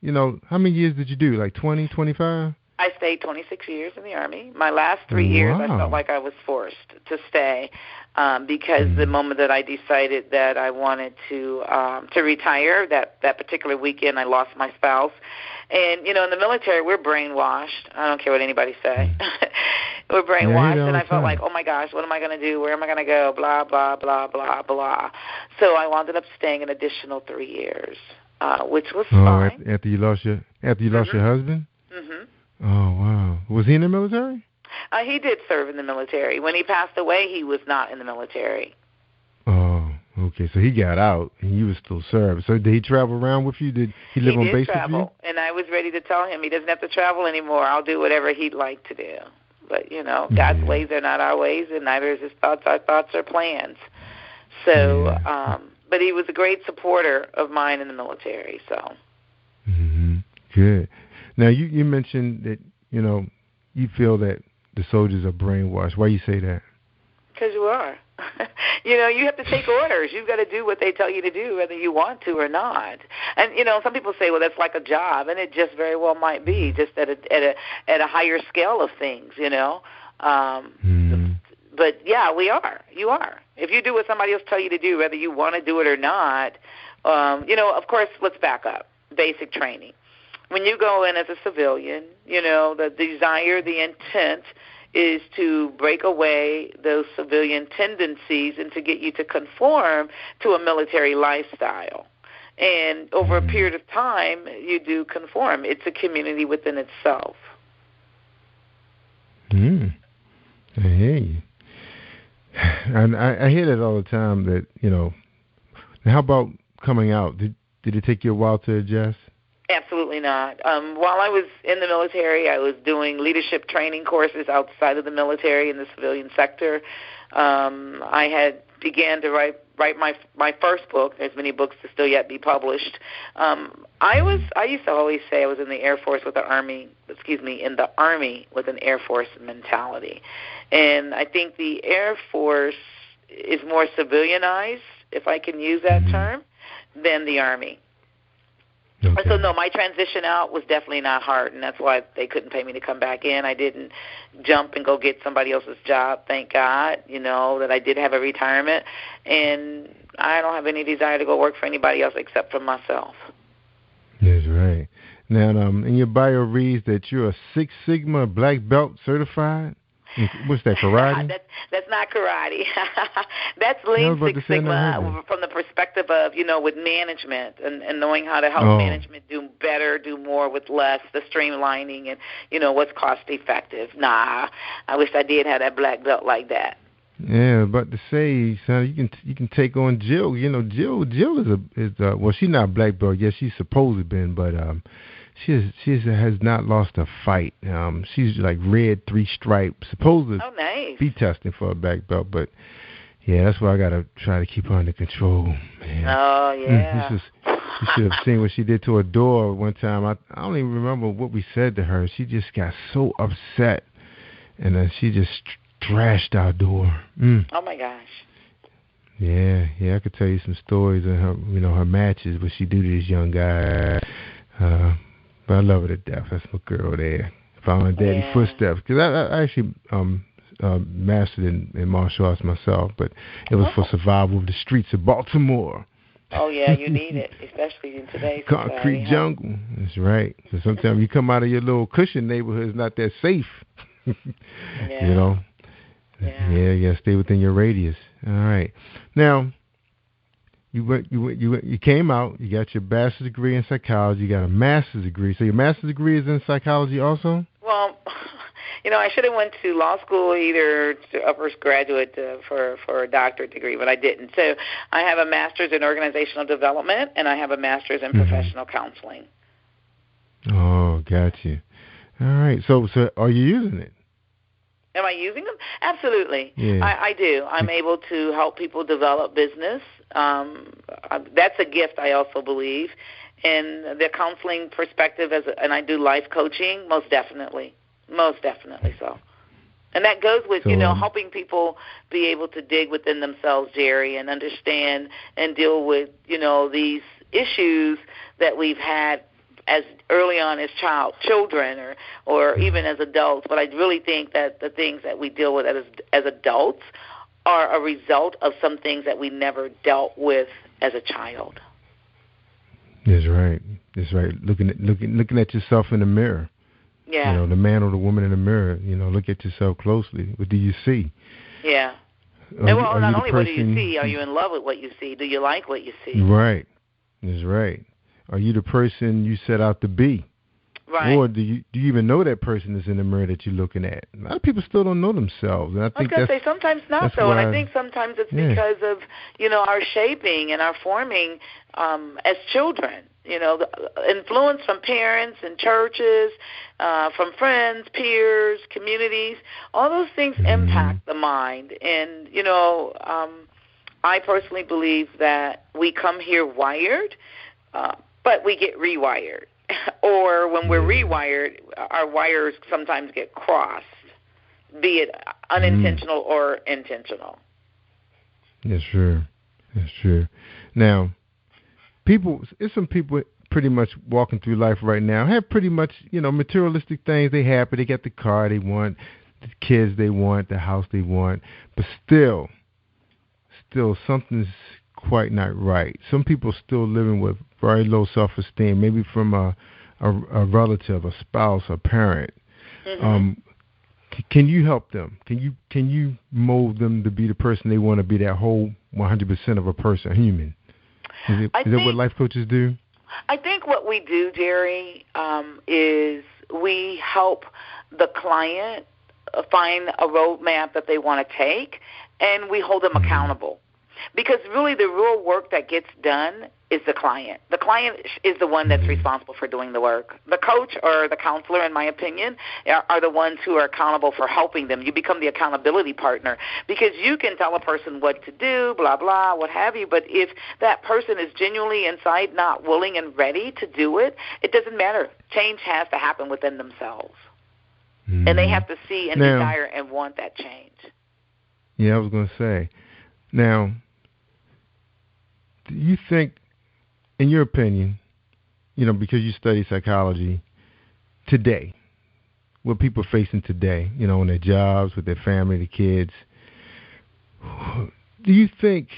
Speaker 19: you know, how many years did you do? Like 20, 25?
Speaker 4: I stayed 26 years in the Army. My last 3 years, I felt like I was forced to stay because the moment that I decided that I wanted to retire, that particular weekend, I lost my spouse. And, in the military, we're brainwashed. I don't care what anybody say. We're brainwashed, and I felt like, oh, my gosh, what am I going to do? Where am I going to go? Blah, blah, blah, blah, blah. So I wound up staying an additional 3 years, which was fine.
Speaker 19: After you lost your husband?
Speaker 4: Mm-hmm.
Speaker 19: Oh, wow. Was he in the military?
Speaker 4: He did serve in the military. When he passed away, he was not in the military.
Speaker 19: Oh, okay. So he got out, and you were still serving. So did he travel around with you? Did he live on base with you? He did travel,
Speaker 4: and I was ready to tell him he doesn't have to travel anymore. I'll do whatever he'd like to do. But, God's ways are not our ways, and neither is his thoughts our thoughts or plans. So, but he was a great supporter of mine in the military, so.
Speaker 19: Mm-hmm. Good. Now, you mentioned that, you feel that the soldiers are brainwashed. Why you say that?
Speaker 4: Because you are. You have to take orders. You've got to do what they tell you to do, whether you want to or not. And, some people say, well, that's like a job, and it just very well might be, just at a higher scale of things, But, yeah, we are. You are. If you do what somebody else tell you to do, whether you want to do it or not, of course, let's back up. Basic training. When you go in as a civilian, the desire, the intent is to break away those civilian tendencies and to get you to conform to a military lifestyle. And over a period of time, you do conform. It's a community within itself.
Speaker 19: I hear you. And I hear that all the time that, how about coming out? Did it take you a while to adjust?
Speaker 4: Absolutely not. While I was in the military, I was doing leadership training courses outside of the military in the civilian sector. I had began to write my first book. There's many books to still yet be published. I used to always say I was in the Air Force with the Army. In the Army with an Air Force mentality, and I think the Air Force is more civilianized, if I can use that term, than the Army. Okay. So, no, my transition out was definitely not hard, and that's why they couldn't pay me to come back in. I didn't jump and go get somebody else's job, thank God, that I did have a retirement, and I don't have any desire to go work for anybody else except for myself.
Speaker 19: That's right. Now, in your bio reads that you're a Six Sigma black belt certified. What's that, karate?
Speaker 4: That's not karate. That's Lean Six Sigma from the perspective of, with management and knowing how to help management do better, do more with less, the streamlining and, what's cost effective. Nah, I wish I did have that black belt like that.
Speaker 19: Yeah, but to say, son, you can take on Jill. Jill is well, she's not black belt. Yes, she's supposed to been, but She has not lost a fight. She's like red 3 stripe, supposed to be testing for a black belt, but yeah, that's why I gotta try to keep her under control. Man.
Speaker 4: Oh yeah.
Speaker 19: You should have seen what she did to her door one time. I don't even remember what we said to her. She just got so upset, and then she just trashed our door.
Speaker 4: Oh my gosh.
Speaker 19: Yeah, I could tell you some stories of her, her matches, what she do to this young guy. But I love her to death. That's my girl there. Following daddy's footsteps. Because I actually mastered in martial arts myself, but it was for survival of the streets of Baltimore.
Speaker 4: Oh, yeah, you need it, especially in today's
Speaker 19: concrete jungle. That's right. So sometimes you come out of your little cushion neighborhood, it's not that safe.
Speaker 4: Yeah.
Speaker 19: Yeah, you got to stay within your radius. All right. Now, You came out, you got your bachelor's degree in psychology, you got a master's degree. So your master's degree is in psychology also?
Speaker 4: Well, I should have went to law school, either to upper graduate for a doctorate degree, but I didn't. So I have a master's in organizational development, and I have a master's in professional counseling.
Speaker 19: Oh, got you. All right. So are you using it?
Speaker 4: Am I using them? Absolutely.
Speaker 19: Yeah.
Speaker 4: I do. I'm able to help people develop business. That's a gift, I also believe. And the counseling perspective, and I do life coaching, most definitely so. And that goes with, helping people be able to dig within themselves, Jerry, and understand and deal with, these issues that we've had as early on as children or even as adults. But I really think that the things that we deal with as adults are a result of some things that we never dealt with as a child.
Speaker 19: That's right. That's right. Looking at yourself in the mirror.
Speaker 4: Yeah.
Speaker 19: You know, the man or the woman in the mirror. You know, look at yourself closely. What do you see?
Speaker 4: Yeah. Well, not only what do you see, are you in love with what you see? Do you like what you see?
Speaker 19: Right. That's right. Are you the person you set out to be?
Speaker 4: Right.
Speaker 19: Or do you even know that person is in the mirror that you're looking at? A lot of people still don't know themselves. And I think
Speaker 4: was going to say sometimes not so, and I think sometimes it's because of, our shaping and our forming as children. The influence from parents and churches, from friends, peers, communities, all those things impact the mind. And, I personally believe that we come here wired, but we get rewired. Or when we're rewired, our wires sometimes get crossed, be it unintentional or intentional.
Speaker 19: That's true. That's true. Now, there's some people pretty much walking through life right now have pretty much, materialistic things. They happy. They got the car they want, the kids they want, the house they want. But still something's quite not right. Some people still living with very low self-esteem, maybe from a relative, a spouse, a parent.
Speaker 4: Mm-hmm.
Speaker 19: Can you help them? Can you mold them to be the person they want to be, that whole 100% of a person, a human? Is that what life coaches do?
Speaker 4: I think what we do, Jerry, is we help the client find a roadmap that they want to take, and we hold them accountable. Because really the real work that gets done is the client. The client is the one that's responsible for doing the work. The coach or the counselor, in my opinion, are the ones who are accountable for helping them. You become the accountability partner because you can tell a person what to do, blah, blah, what have you. But if that person is genuinely inside not willing and ready to do it, it doesn't matter. Change has to happen within themselves. Mm-hmm. And they have to see and desire and want that change.
Speaker 19: Yeah, I was going to say. Now, do you think, in your opinion, because you study psychology, today, what people are facing today, on their jobs, with their family, the kids, do you think,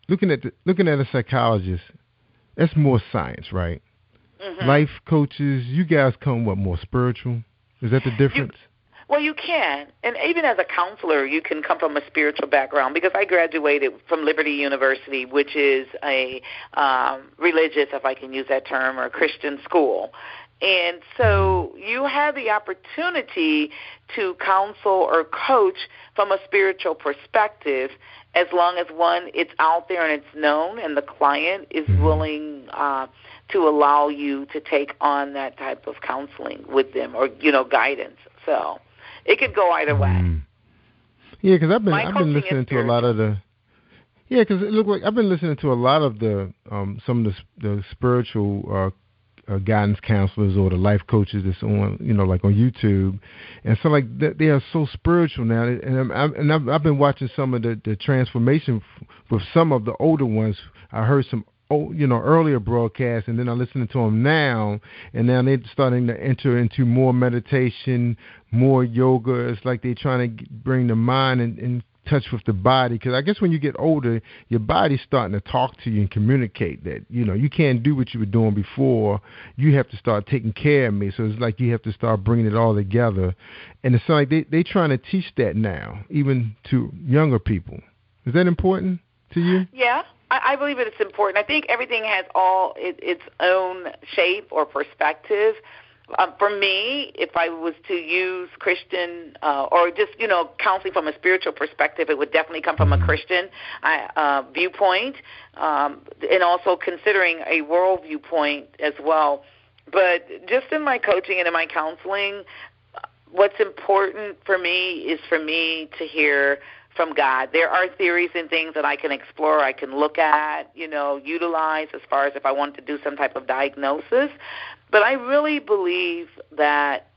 Speaker 19: looking at a psychologist, that's more science, right? Mm-hmm. Life coaches, you guys come, more spiritual? Is that the difference?
Speaker 4: Well, you can. And even as a counselor, you can come from a spiritual background because I graduated from Liberty University, which is a religious, if I can use that term, or a Christian school. And so you have the opportunity to counsel or coach from a spiritual perspective as long as, one, it's out there and it's known and the client is willing to allow you to take on that type of counseling with them or, guidance. So it could go either way.
Speaker 19: Yeah, because I've been listening to a lot of the. Yeah, because it looked like I've been listening to a lot of the some of the spiritual guidance counselors or the life coaches that's on like on YouTube, and so like they are so spiritual now. And I've been watching some of the transformation with some of the older ones. I heard some earlier broadcasts, and then I'm listening to them now, and now they're starting to enter into more meditation, more yoga. It's like they're trying to bring the mind in touch with the body, because I guess when you get older, your body's starting to talk to you and communicate that, you can't do what you were doing before. You have to start taking care of me. So it's like you have to start bringing it all together. And it's like they're trying to teach that now, even to younger people. Is that important to you?
Speaker 4: Yeah. I believe that it's important. I think everything has its own shape or perspective. For me, if I was to use Christian or just, counseling from a spiritual perspective, it would definitely come from a Christian viewpoint and also considering a world viewpoint as well. But just in my coaching and in my counseling, what's important for me is for me to hear from God. There are theories and things that I can explore, I can look at, utilize as far as if I want to do some type of diagnosis. But I really believe that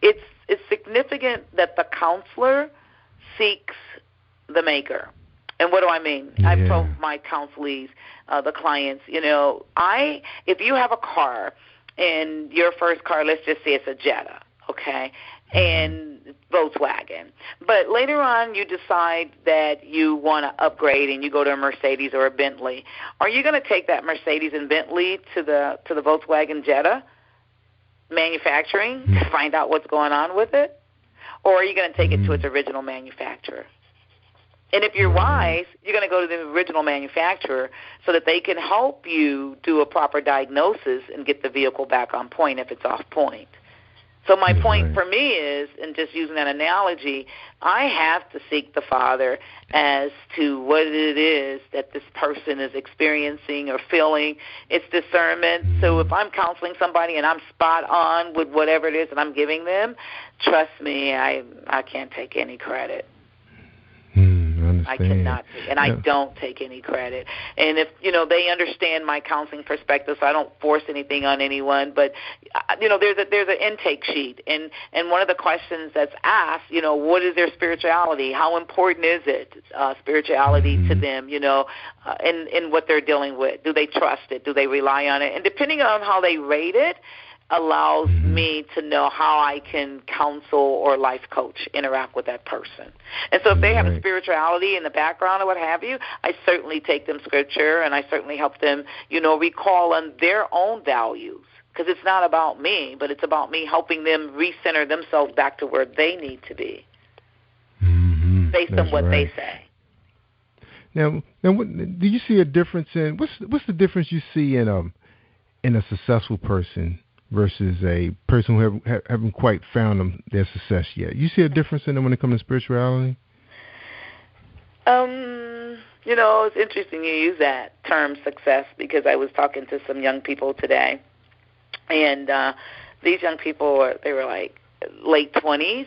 Speaker 4: it's significant that the counselor seeks the maker. And what do I mean? Yeah. I've told my counselees, the clients, if you have a car, and your first car, let's just say it's a Jetta, okay, and Volkswagen. But later on you decide that you want to upgrade and you go to a Mercedes or a Bentley. Are you going to take that Mercedes and Bentley to the Volkswagen Jetta manufacturing to find out what's going on with it? Or are you going to take it to its original manufacturer? And if you're wise, you're going to go to the original manufacturer so that they can help you do a proper diagnosis and get the vehicle back on point if it's off point. So my point for me is, and just using that analogy, I have to seek the Father as to what it is that this person is experiencing or feeling. It's discernment. So if I'm counseling somebody and I'm spot on with whatever it is that I'm giving them, trust me, I can't take any credit. I cannot, and I don't take any credit. And if, they understand my counseling perspective, so I don't force anything on anyone, but, there's an intake sheet. And one of the questions that's asked, what is their spirituality? How important is it, spirituality to them, in what they're dealing with? Do they trust it? Do they rely on it? And depending on how they rate it, allows me to know how I can counsel or life coach, interact with that person. And so if they have a spirituality in the background or what have you, I certainly take them scripture and I certainly help them, recall on their own values. Because it's not about me, but it's about me helping them recenter themselves back to where they need to be based on what they say.
Speaker 19: Now, do you see a difference in, what's the difference you see in a successful person versus a person who haven't quite found their success yet? You see a difference in them when it comes to spirituality?
Speaker 4: It's interesting you use that term success because I was talking to some young people today, and these young people, they were like late 20s,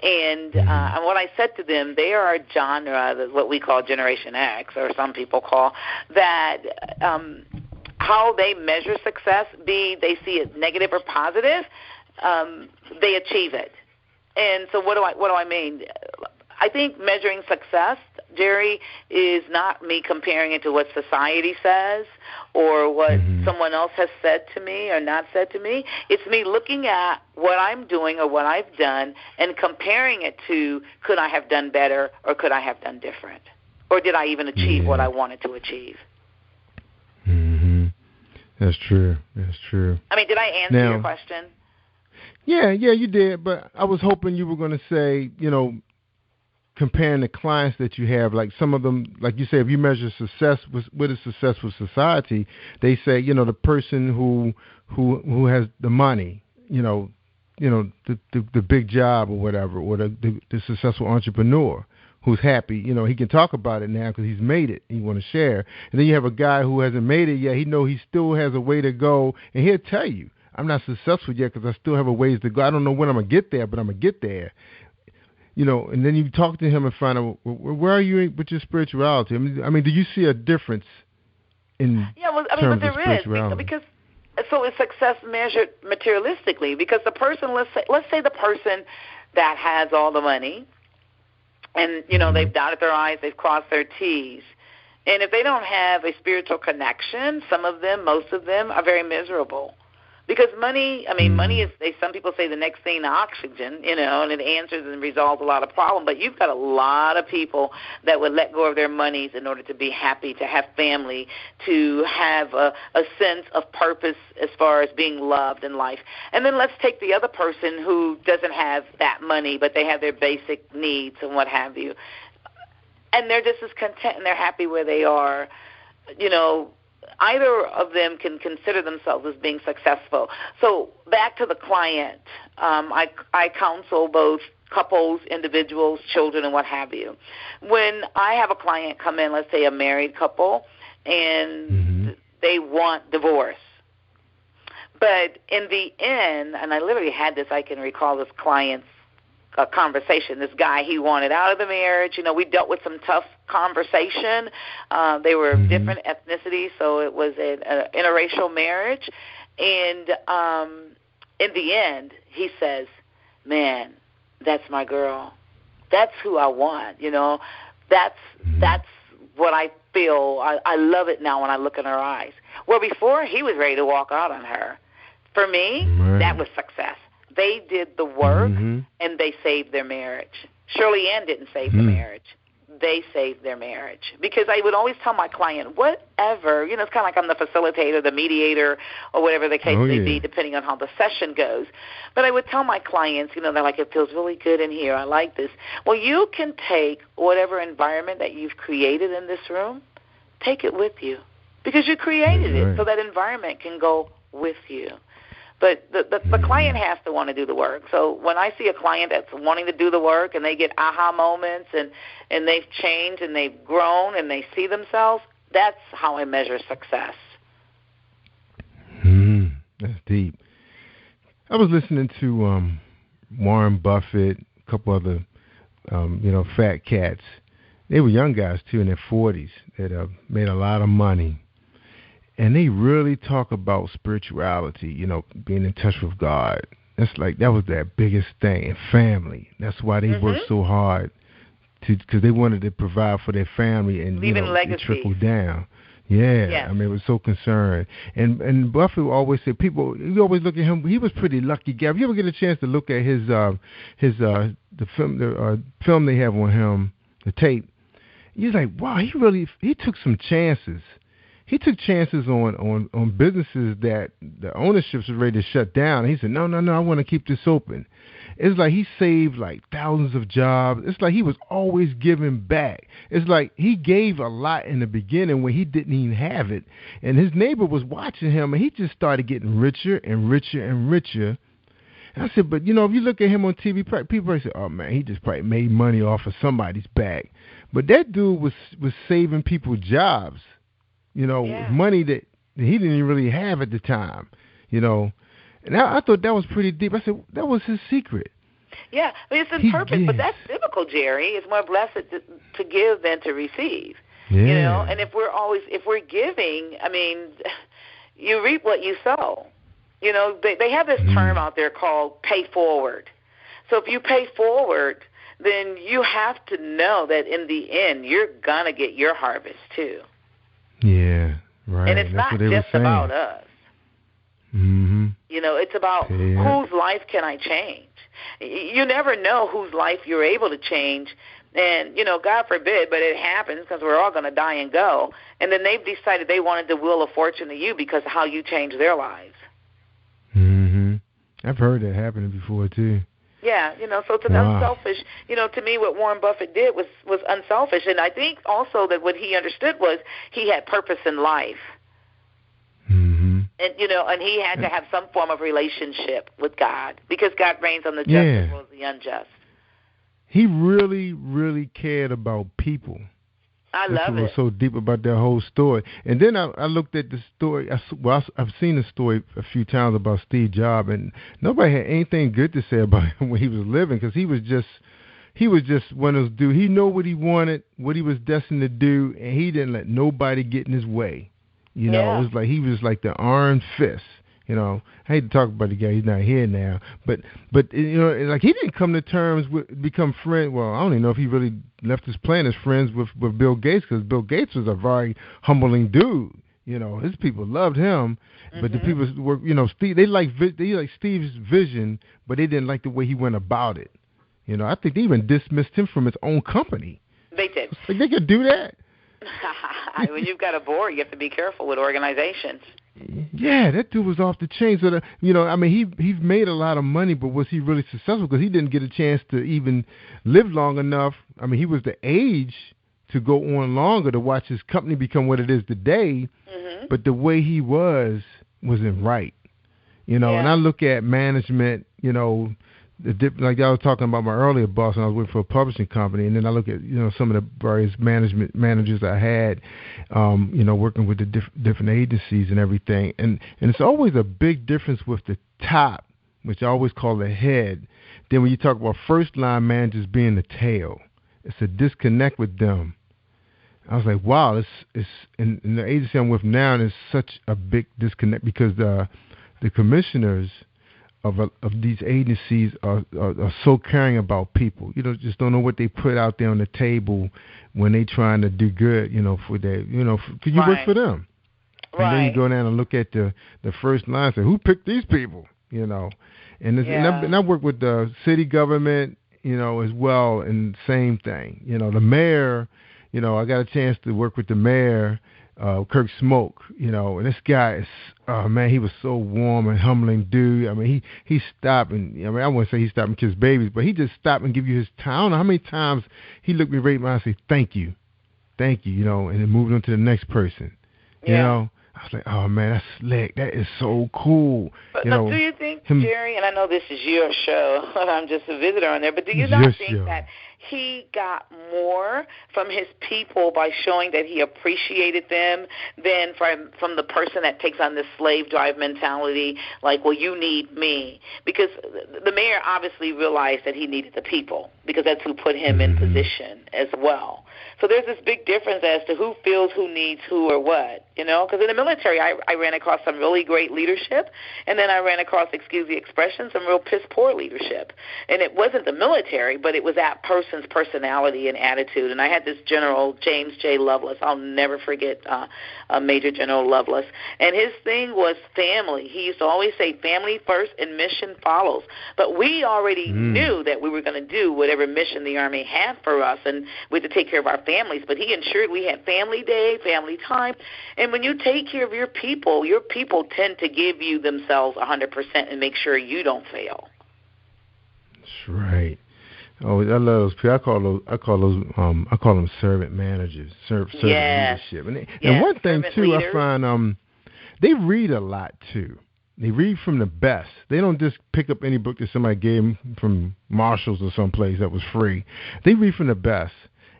Speaker 4: and what I said to them, they are a genre, what we call Generation X, or some people call that, how they measure success, be they see it negative or positive, they achieve it. And so what do I mean? I think measuring success, Jerry, is not me comparing it to what society says or what someone else has said to me or not said to me. It's me looking at what I'm doing or what I've done and comparing it to, could I have done better or could I have done different? Or did I even achieve what I wanted to achieve?
Speaker 19: That's true.
Speaker 4: I mean, did I answer your question?
Speaker 19: Yeah, you did. But I was hoping you were going to say, comparing the clients that you have, like some of them, like you say, if you measure success with a successful society, they say, the person who has the money, the big job or whatever, or the successful entrepreneur who's happy, he can talk about it now because he's made it. He want to share. And then you have a guy who hasn't made it yet. He know he still has a way to go, and he'll tell you, I'm not successful yet because I still have a ways to go. I don't know when I'm going to get there, but I'm going to get there. And then you talk to him and find out, where are you with your spirituality? I mean, do you see a difference in terms of spirituality?
Speaker 4: Because so is success measured materialistically? Because the person, let's say the person that has all the money, and, they've dotted their I's, they've crossed their T's. And if they don't have a spiritual connection, some of them, most of them, are very miserable. Because money is, some people say, the next thing to oxygen, and it answers and resolves a lot of problems. But you've got a lot of people that would let go of their monies in order to be happy, to have family, to have a sense of purpose as far as being loved in life. And then let's take the other person who doesn't have that money, but they have their basic needs and what have you. And they're just as content and they're happy where they are, Either of them can consider themselves as being successful. So back to the client, I counsel both couples, individuals, children, and what have you. When I have a client come in, let's say a married couple, and they want divorce. But in the end, and I literally had this, I can recall this client's conversation. This guy, he wanted out of the marriage. We dealt with some tough conversation. They were different ethnicities, so it was an interracial marriage. And in the end, he says, man, that's my girl. That's who I want. That's what I feel. I love it now when I look in her eyes. Well, before, he was ready to walk out on her. For me, that was success. They did the work, and they saved their marriage. Shirley-Ann didn't save the marriage. They saved their marriage. Because I would always tell my client, whatever, it's kind of like I'm the facilitator, the mediator, or whatever the case may be, depending on how the session goes. But I would tell my clients, they're like, it feels really good in here. I like this. Well, you can take whatever environment that you've created in this room, take it with you. Because you created it, so that environment can go with you. But the client has to want to do the work. So when I see a client that's wanting to do the work and they get aha moments and they've changed and they've grown and they see themselves, that's how I measure success.
Speaker 19: That's deep. I was listening to Warren Buffett, a couple other, fat cats. They were young guys, too, in their 40s that made a lot of money. And they really talk about spirituality, being in touch with God. That was their biggest thing, and family. That's why they worked so hard because they wanted to provide for their family and it trickled down. Yeah, I mean, it was so concerned. And Buffett always said, you always look at him. He was pretty lucky guy. If you ever get a chance to look at the film they have on him, the tape, you're like, wow, he took some chances. He took chances on businesses that the ownerships was ready to shut down. He said, no, I want to keep this open. It's like he saved like thousands of jobs. It's like he was always giving back. It's like he gave a lot in the beginning when he didn't even have it. And his neighbor was watching him, and he just started getting richer and richer and richer. And I said, but, if you look at him on TV, people probably say, oh, man, he just probably made money off of somebody's back. But that dude was saving people jobs. Money that he didn't even really have at the time, And I thought that was pretty deep. I said, that was his secret.
Speaker 4: Yeah, it's his purpose, but that's biblical, Jerry. It's more blessed to give than to receive.
Speaker 19: Yeah.
Speaker 4: And if we're giving, I mean, you reap what you sow. They have this term out there called pay forward. So if you pay forward, then you have to know that in the end, you're going to get your harvest too.
Speaker 19: Yeah, right.
Speaker 4: And it's not just about us. It's about whose life can I change. You never know whose life you're able to change. And, God forbid, but it happens because we're all going to die and go. And then they've decided they wanted the wheel of fortune to you because of how you changed their lives.
Speaker 19: I've heard that happening before, too.
Speaker 4: Yeah, so it's an unselfish, to me what Warren Buffett did was unselfish. And I think also that what he understood was he had purpose in life. And, and he had to have some form of relationship with God because God reigns on the just as well as the unjust.
Speaker 19: He really, really cared about people.
Speaker 4: I love it.
Speaker 19: Was so deep about that whole story. And then I looked at the story. I've seen the story a few times about Steve Jobs, and nobody had anything good to say about him when he was living because he was just one of those dudes. He knew what he wanted, what he was destined to do, and he didn't let nobody get in his way. It was like he was like the iron fist. I hate to talk about the guy. He's not here now. But like he didn't come to terms with become friends. Well, I don't even know if he really left his planet as friends with Bill Gates because Bill Gates was a very humbling dude. His people loved him, but the people were, Steve. They liked Steve's vision, but they didn't like the way he went about it. I think they even dismissed him from his own company.
Speaker 4: They did.
Speaker 19: Like they could do that.
Speaker 4: When you've got a board, you have to be careful with organizations.
Speaker 19: Yeah, that dude was off the chain. So, he made a lot of money, but was he really successful? Because he didn't get a chance to even live long enough. I mean, he was the age to go on longer to watch his company become what it is today. But the way he wasn't right. And I look at management, like I was talking about my earlier boss when I was working for a publishing company, and then I look at some of the various managers I had, working with the different agencies and everything, and it's always a big difference with the top, which I always call the head. Then when you talk about first line managers being the tail, it's a disconnect with them. I was like, wow, it's in the agency I'm with now, there's such a big disconnect because the commissioners of these agencies are so caring about people. Just don't know what they put out there on the table when they trying to do good, for that, because you work for them.
Speaker 4: Right.
Speaker 19: And then you go down and look at the first line and say, who picked these people, And I work with the city government, as well, and same thing. The mayor, I got a chance to work with the mayor, Kirk Smoke, and this guy is, he was so warm and humbling dude. I mean, he stopped and, I wouldn't say he stopped and kissed babies, but he just stopped and give you his time. I don't know how many times he looked me right in my eye and said, thank you, and then moved on to the next person, I was like, oh, man, that's slick. That is so cool.
Speaker 4: But do you think, Jerry, and I know this is your show, I'm just a visitor on there, but do you not think that he got more from his people by showing that he appreciated them than from the person that takes on this slave drive mentality, like, well, you need me? Because the mayor obviously realized that he needed the people because that's who put him in position as well. So there's this big difference as to who feels who needs who or what, because in the military I ran across some really great leadership, and then I ran across, excuse the expression, some real piss-poor leadership. And it wasn't the military, but it was that person's personality and attitude. And I had this General James J. Lovelace. I'll never forget Major General Lovelace. And his thing was family. He used to always say family first and mission follows. But we already knew that we were going to do whatever mission the Army had for us, and we had to take care of our families. But he ensured we had family day, family time. And when you take care of your people tend to give you themselves 100% and make sure you don't fail.
Speaker 19: That's right. Oh, I love those people. I call them servant managers, servant leadership. And one thing too, leaders. I find they read a lot too. They read from the best. They don't just pick up any book that somebody gave them from Marshall's or someplace that was free. They read from the best.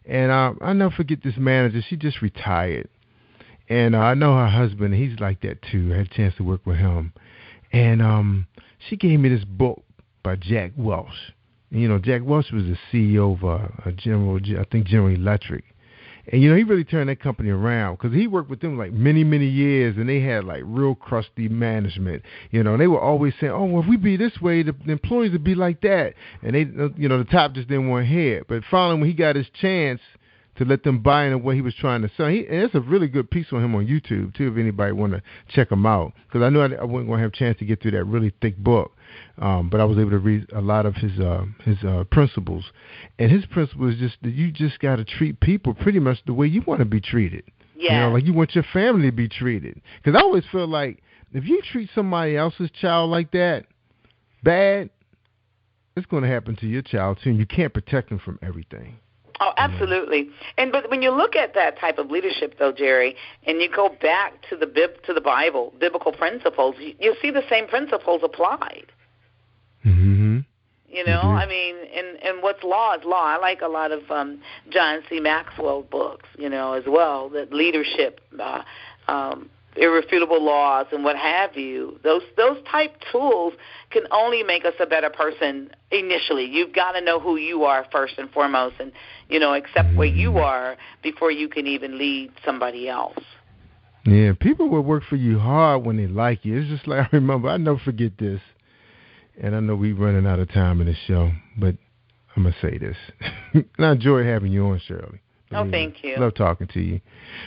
Speaker 19: And I'll never forget this manager. She just retired. And I know her husband, he's like that too. I had a chance to work with him. And she gave me this book by Jack Welch. And, Jack Welch was the CEO of General Electric. And, he really turned that company around because he worked with them like many, many years, and they had like real crusty management. And they were always saying, oh, well, if we be this way, the employees would be like that. And they, the top just didn't want to hear it. But finally, when he got his chance to let them buy into what he was trying to sell. And it's a really good piece on him on YouTube, too, if anybody want to check him out. Because I knew I wasn't going to have a chance to get through that really thick book. But I was able to read a lot of his principles. And his principle is just that you just got to treat people pretty much the way you want to be treated.
Speaker 4: Yeah.
Speaker 19: Like you want your family to be treated. Because I always feel like if you treat somebody else's child like that, bad, it's going to happen to your child, too. And you can't protect them from everything.
Speaker 4: Oh, absolutely. But when you look at that type of leadership, though, Jerry, and you go back to the Bible, biblical principles, you'll see the same principles applied.
Speaker 19: Mm-hmm.
Speaker 4: I mean, and what's law is law. I like a lot of John C. Maxwell books, as well, that leadership, irrefutable laws and what have you. Those type tools can only make us a better person initially. You've got to know who you are first and foremost and, accept where you are before you can even lead somebody else.
Speaker 19: Yeah, people will work for you hard when they like you. It's just like, I'll never forget this. And I know we're running out of time in this show, but I'm going to say this. And I enjoy having you on, Shirley.
Speaker 4: Oh, thank you.
Speaker 19: Love talking to you.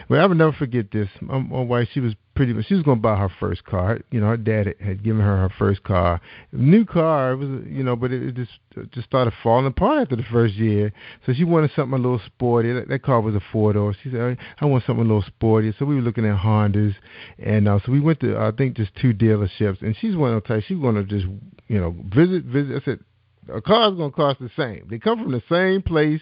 Speaker 19: Well, I will never forget this. My wife, she was going to buy her first car. Her dad had given her first car. New car, it was, but it just started falling apart after the first year. So she wanted something a little sporty. That car was a 4-door. She said, I want something a little sporty. So we were looking at Hondas. And so we went to, I think, just 2 dealerships. And she's one of the types, she's going to just, visit. I said, a car's going to cost the same. They come from the same place.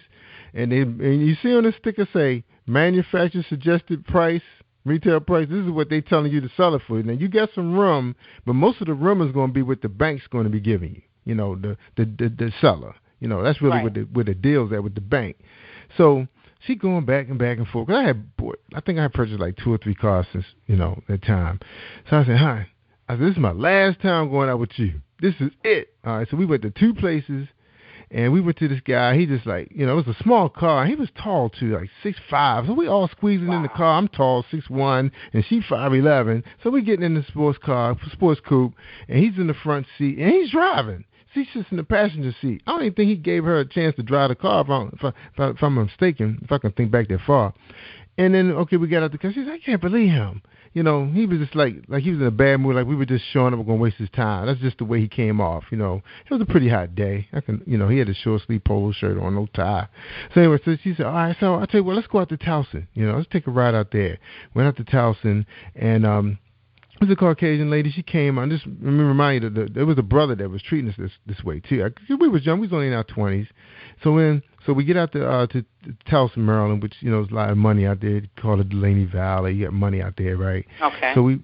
Speaker 19: And you see on the sticker say, manufacturer suggested price, retail price. This is what they're telling you to sell it for. Now, you got some room, but most of the room is going to be what the bank's going to be giving you, the seller. That's really
Speaker 4: right.
Speaker 19: where the deal's at with the bank. So she going back and forth. Cause I think I had purchased like 2 or 3 cars since, that time. So I said, hi, this is my last time going out with you. This is it. All right, so we went to 2 places. And we went to this guy. He just it was a small car. He was tall too, like 6'5". So we all squeezing in the car. I'm tall, 6'1", and she 5'11". So we getting in the sports coupe, and he's in the front seat, and he's driving. She sits in the passenger seat. I don't even think he gave her a chance to drive the car, if I'm mistaken, if I can think back that far. And then, okay, we got out the car. She said, I can't believe him. You know, he was just like he was in a bad mood, like we were just showing up, we're going to waste his time. That's just the way he came off, you know. It was a pretty hot day. He had a short sleeve polo shirt on, no tie. So anyway, so she said, all right, so I tell you what, let's go out to Towson. You know, let's take a ride out there. Went out to Towson, and it was a Caucasian lady. She came. I just remind you that there was a brother that was treating us this way too. We was young. We was only in our 20s. So we get out to Towson, Maryland, which there's a lot of money out there. Call it Delaney Valley. You got money out there, right?
Speaker 4: Okay.
Speaker 19: So we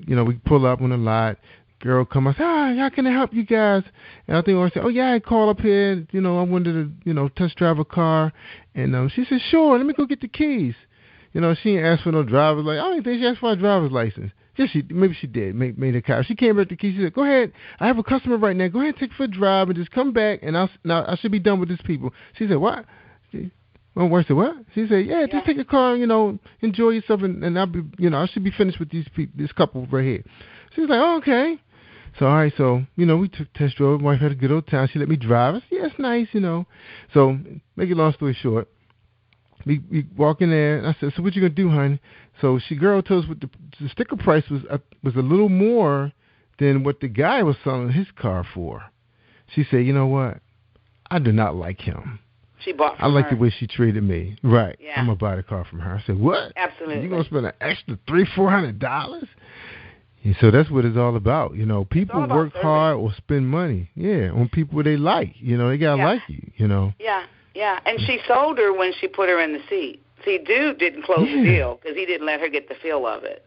Speaker 19: pull up on a lot. Girl come up, how can I help you guys? And I think I said, oh yeah, I call up here. I wanted to test drive a car, and she said, sure, let me go get the keys. She didn't ask for no driver's license. I don't even think she asked for a driver's license. Yes, maybe she did. Made a car. She came back to the key. She said, "Go ahead. I have a customer right now. Go ahead and take it for a drive and just come back. And I should be done with these people." She said, "What?" My wife said, "What?" She said, "Yeah, just take a car. Enjoy yourself, and I'll be, I should be finished with these people, this couple right here." She was like, "Oh, okay." So all right, so we took test drove. My wife had a good old time. She let me drive. I said, "Yeah, it's nice, So make it long story short. We walk in there, and I said, "So what you gonna do, honey?" So girl told us what the sticker price was a little more than what the guy was selling his car for. She said, "You know what? I do not like him.
Speaker 4: She bought from
Speaker 19: I like
Speaker 4: her.
Speaker 19: the way she treated me. Right?
Speaker 4: Yeah.
Speaker 19: I'm gonna buy the car from her." I said, "What?
Speaker 4: Absolutely.
Speaker 19: You gonna spend an extra $300-$400?" And so that's what it's all about. People work hard or spend money, on people they like. They gotta like you.
Speaker 4: Yeah, and she sold her when she put her in the seat. See, dude didn't close the deal because he didn't let her get the feel of it.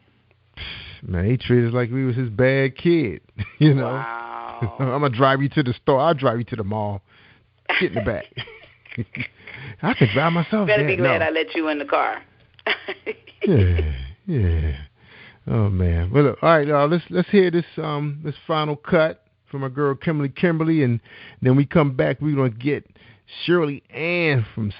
Speaker 19: Man, he treated us like we was his bad kid.
Speaker 4: Wow.
Speaker 19: I'm going to drive you to the store. I'll drive you to the mall. Get in the back. I could drive myself
Speaker 4: Better
Speaker 19: there.
Speaker 4: be glad I let you in the car.
Speaker 19: Yeah. Oh, man. Well, look, all right, let's hear this final cut from our girl Kimberly, and then we come back. We're going to get Shirley-Ann from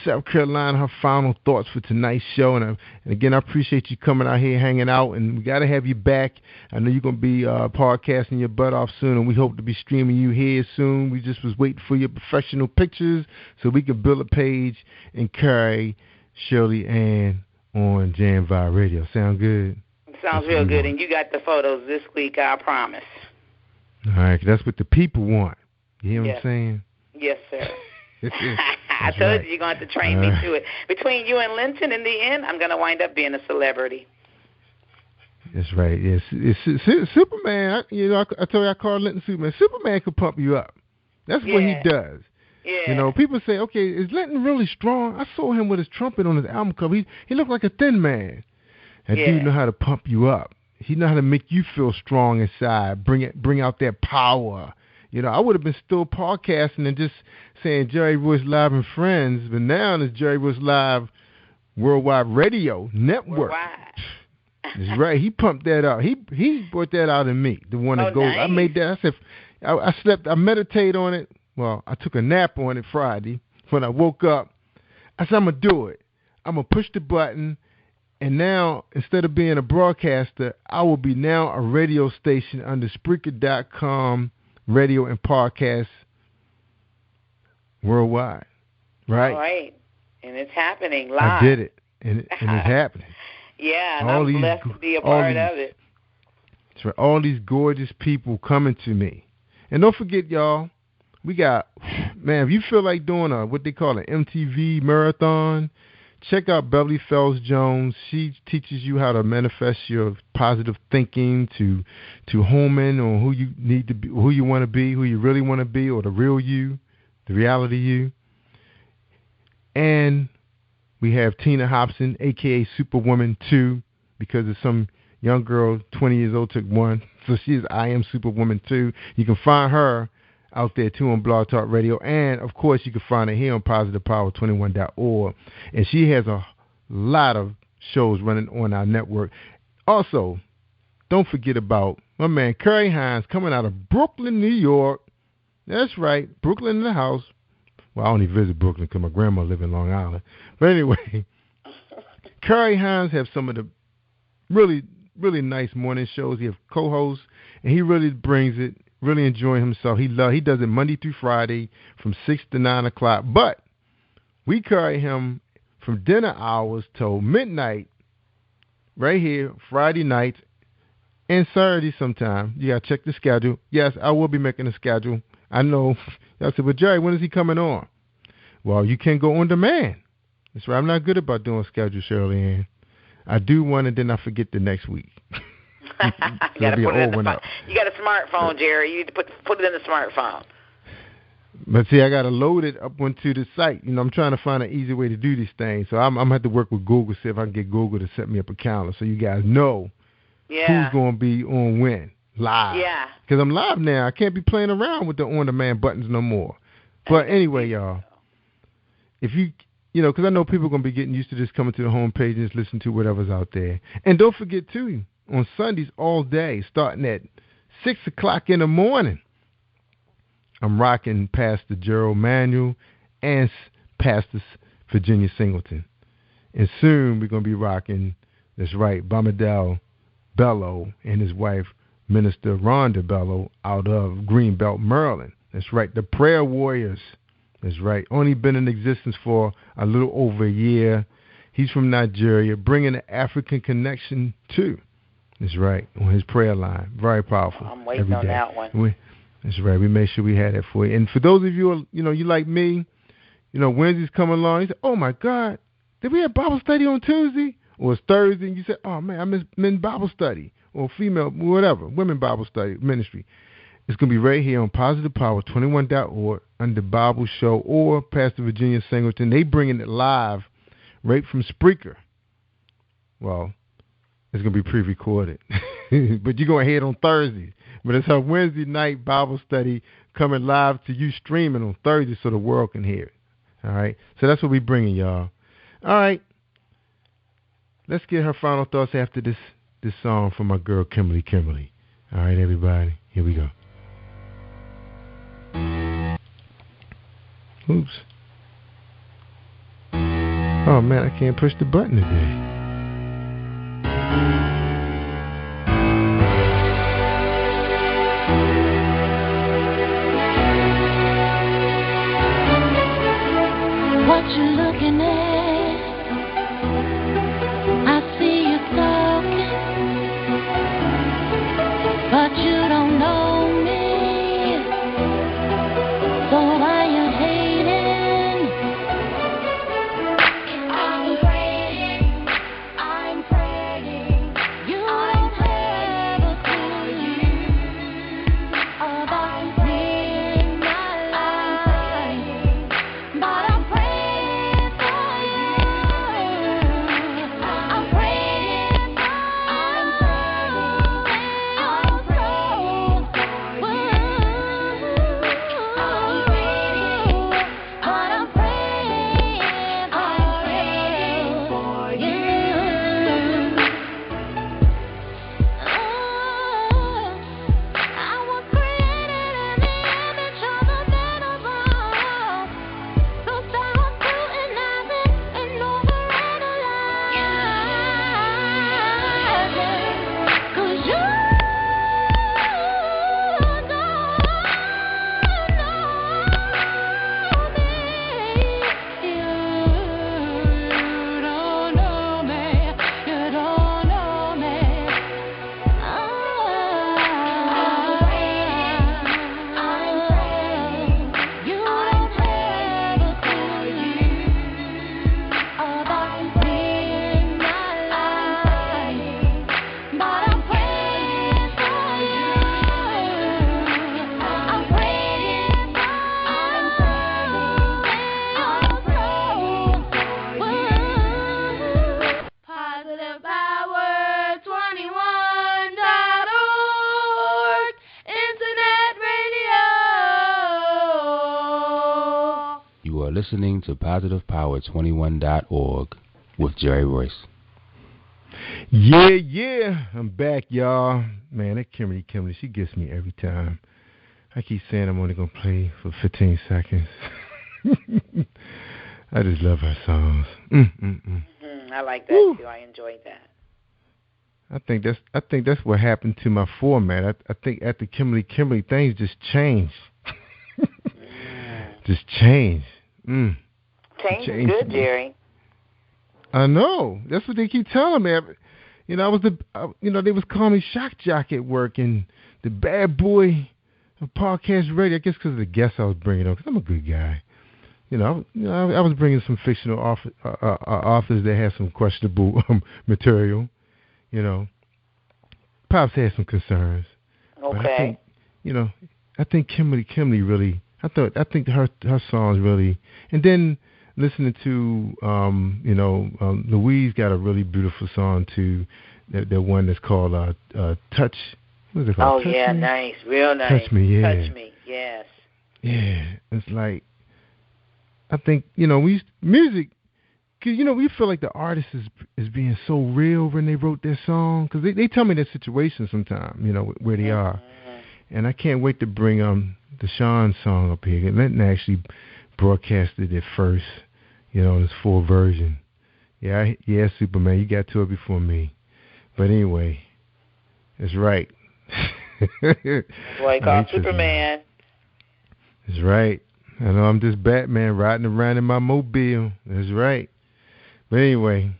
Speaker 19: South Carolina, her final thoughts for tonight's show. And again, I appreciate you coming out here, hanging out, and we got to have you back. I know you're going to be podcasting your butt off soon, and we hope to be streaming you here soon. We just was waiting for your professional pictures so we can build a page and carry Shirley-Ann on Jam Vibe Radio. Sound good?
Speaker 4: Sounds real good, and you got the photos this week, I promise.
Speaker 19: All right, that's what the people want. You hear what I'm saying?
Speaker 4: Yes, sir. I told you you're going to have to train me to it. Between you and Linton, in the end, I'm going to wind up being a celebrity.
Speaker 19: That's right. Yes, Superman. I told you I called Linton Superman. Superman could pump you up. That's what he does.
Speaker 4: Yeah.
Speaker 19: People say, okay, is Linton really strong? I saw him with his trumpet on his album cover. He looked like a thin man. That dude know how to pump you up. He know how to make you feel strong inside. Bring out that power. I would have been still podcasting and just saying Jerry Royce Live and Friends, but now it's Jerry Royce Live Worldwide Radio Network. That's right. He pumped that out. He brought that out in me. The one that goes. Nice. I made that. I said, I slept. I meditated on it. Well, I took a nap on it Friday. When I woke up, I said, I'm gonna do it. I'm gonna push the button. And now, instead of being a broadcaster, I will be now a radio station under Spreaker.com. Radio and podcast worldwide, right?
Speaker 4: All right, and it's happening live.
Speaker 19: I did it, and it's happening.
Speaker 4: Yeah, and I'm blessed to be a part of it.
Speaker 19: That's right. All these gorgeous people coming to me, and don't forget, y'all, we got if you feel like doing what they call an MTV marathon. Check out Beverly Fells Jones. She teaches you how to manifest your positive thinking to home in on who you need to be, who you want to be, who you really want to be, or the real you, the reality you. And we have Tina Hobson, a.k.a. Superwoman 2, because of some young girl, 20 years old, took one. So she is I Am Superwoman 2. You can find her out there too on Blog Talk Radio, and of course you can find her here on PositivePower21.org, and she has a lot of shows running on our network. Also, don't forget about my man Curry Hines coming out of Brooklyn, New York. That's right, Brooklyn in the house. Well, I only visit Brooklyn because my grandma lives in Long Island. But anyway, Curry Hines have some of the really, really nice morning shows. He has co-hosts, and he really brings it. really enjoying himself. He does it Monday through Friday from 6 to 9 o'clock. But we carry him from dinner hours till midnight right here, Friday nights and Saturday sometime. You got to check the schedule. Yes, I will be making a schedule. I know. I said, well, Jerry, when is he coming on? Well, you can go on demand. That's right. I'm not good about doing schedule, Shirley-Ann. I do one and then I forget the next week.
Speaker 4: You got a smartphone, Jerry. You need to put it in the smartphone.
Speaker 19: But see, I got to load it up onto the site. I'm trying to find an easy way to do these things. So I'm going to have to work with Google, see if I can get Google to set me up a calendar so you guys know who's going to be on when, live.
Speaker 4: Yeah.
Speaker 19: Because I'm live now. I can't be playing around with the on-demand buttons no more. But anyway, y'all, if because I know people are going to be getting used to just coming to the homepage and just listen to whatever's out there. And don't forget, too, on Sundays all day, starting at 6 o'clock in the morning, I'm rocking Pastor Gerald Manuel and Pastor Virginia Singleton. And soon we're going to be rocking, that's right, Bamadel Bello and his wife, Minister Rhonda Bello, out of Greenbelt, Maryland. That's right, the Prayer Warriors. That's right. Only been in existence for a little over a year. He's from Nigeria, bringing the African connection too. That's right, on his prayer line. Very powerful.
Speaker 4: I'm waiting on that one.
Speaker 19: That's right. We made sure we had that for you. And for those of you, you like me, Wednesday's coming along. You say, oh, my God, did we have Bible study on Tuesday? Or it's Thursday, and you say, oh, man, I missed men Bible study or female, whatever, women Bible study ministry. It's going to be right here on positivepower21.org under Bible Show or Pastor Virginia Singleton. They bringing it live right from Spreaker. Well, it's going to be pre-recorded. But you're going to hear it on Thursday. But it's her Wednesday night Bible study coming live to you streaming on Thursday so the world can hear it. All right? So that's what we're bringing, y'all. All right. Let's get her final thoughts after this song from my girl, Kimberly. All right, everybody. Here we go. Oops. Oh, man, I can't push the button today.
Speaker 21: What you looking at? I see you talking, but you don't know me. So why you hating? I'm praying. You don't have a clue about me in my life, but I'm praying for you. I'm praying
Speaker 5: listening to positivepower21.org with Jerry Royce.
Speaker 19: Yeah, I'm back, y'all. Man, that Kimberly, she gets me every time. I keep saying I'm only going to play for 15 seconds. I just love her songs.
Speaker 4: I like that, too. I enjoyed that.
Speaker 19: I think that's what happened to my format. I think after Kimberly, things just changed. Just changed.
Speaker 4: Change is good, Jerry.
Speaker 19: I know. That's what they keep telling me. You know, they was calling me shock jock at work and the bad boy of podcast radio. I guess because of the guests I was bringing on. Because I'm a good guy. I was bringing some fictional authors that had some questionable material. Pops had some concerns.
Speaker 4: Okay.
Speaker 19: But I think Kimberly really. I think her songs really. And then listening to Louise got a really beautiful song too. That one that's called Touch. What is it called?
Speaker 4: Oh, yeah, nice, real nice.
Speaker 19: Touch Me, yeah.
Speaker 4: Touch Me, yes.
Speaker 19: Yeah, it's like I think music. Cause we feel like the artist is being so real when they wrote their song. Cause they tell me their situation sometimes. Where they are, and I can't wait to bring the Sean song up here. Lenton actually broadcasted it first. In its full version. Yeah, Superman, you got to it before me. But anyway, that's right.
Speaker 4: Boy, call Superman.
Speaker 19: That's right. I know I'm just Batman riding around in my mobile. That's right. But anyway,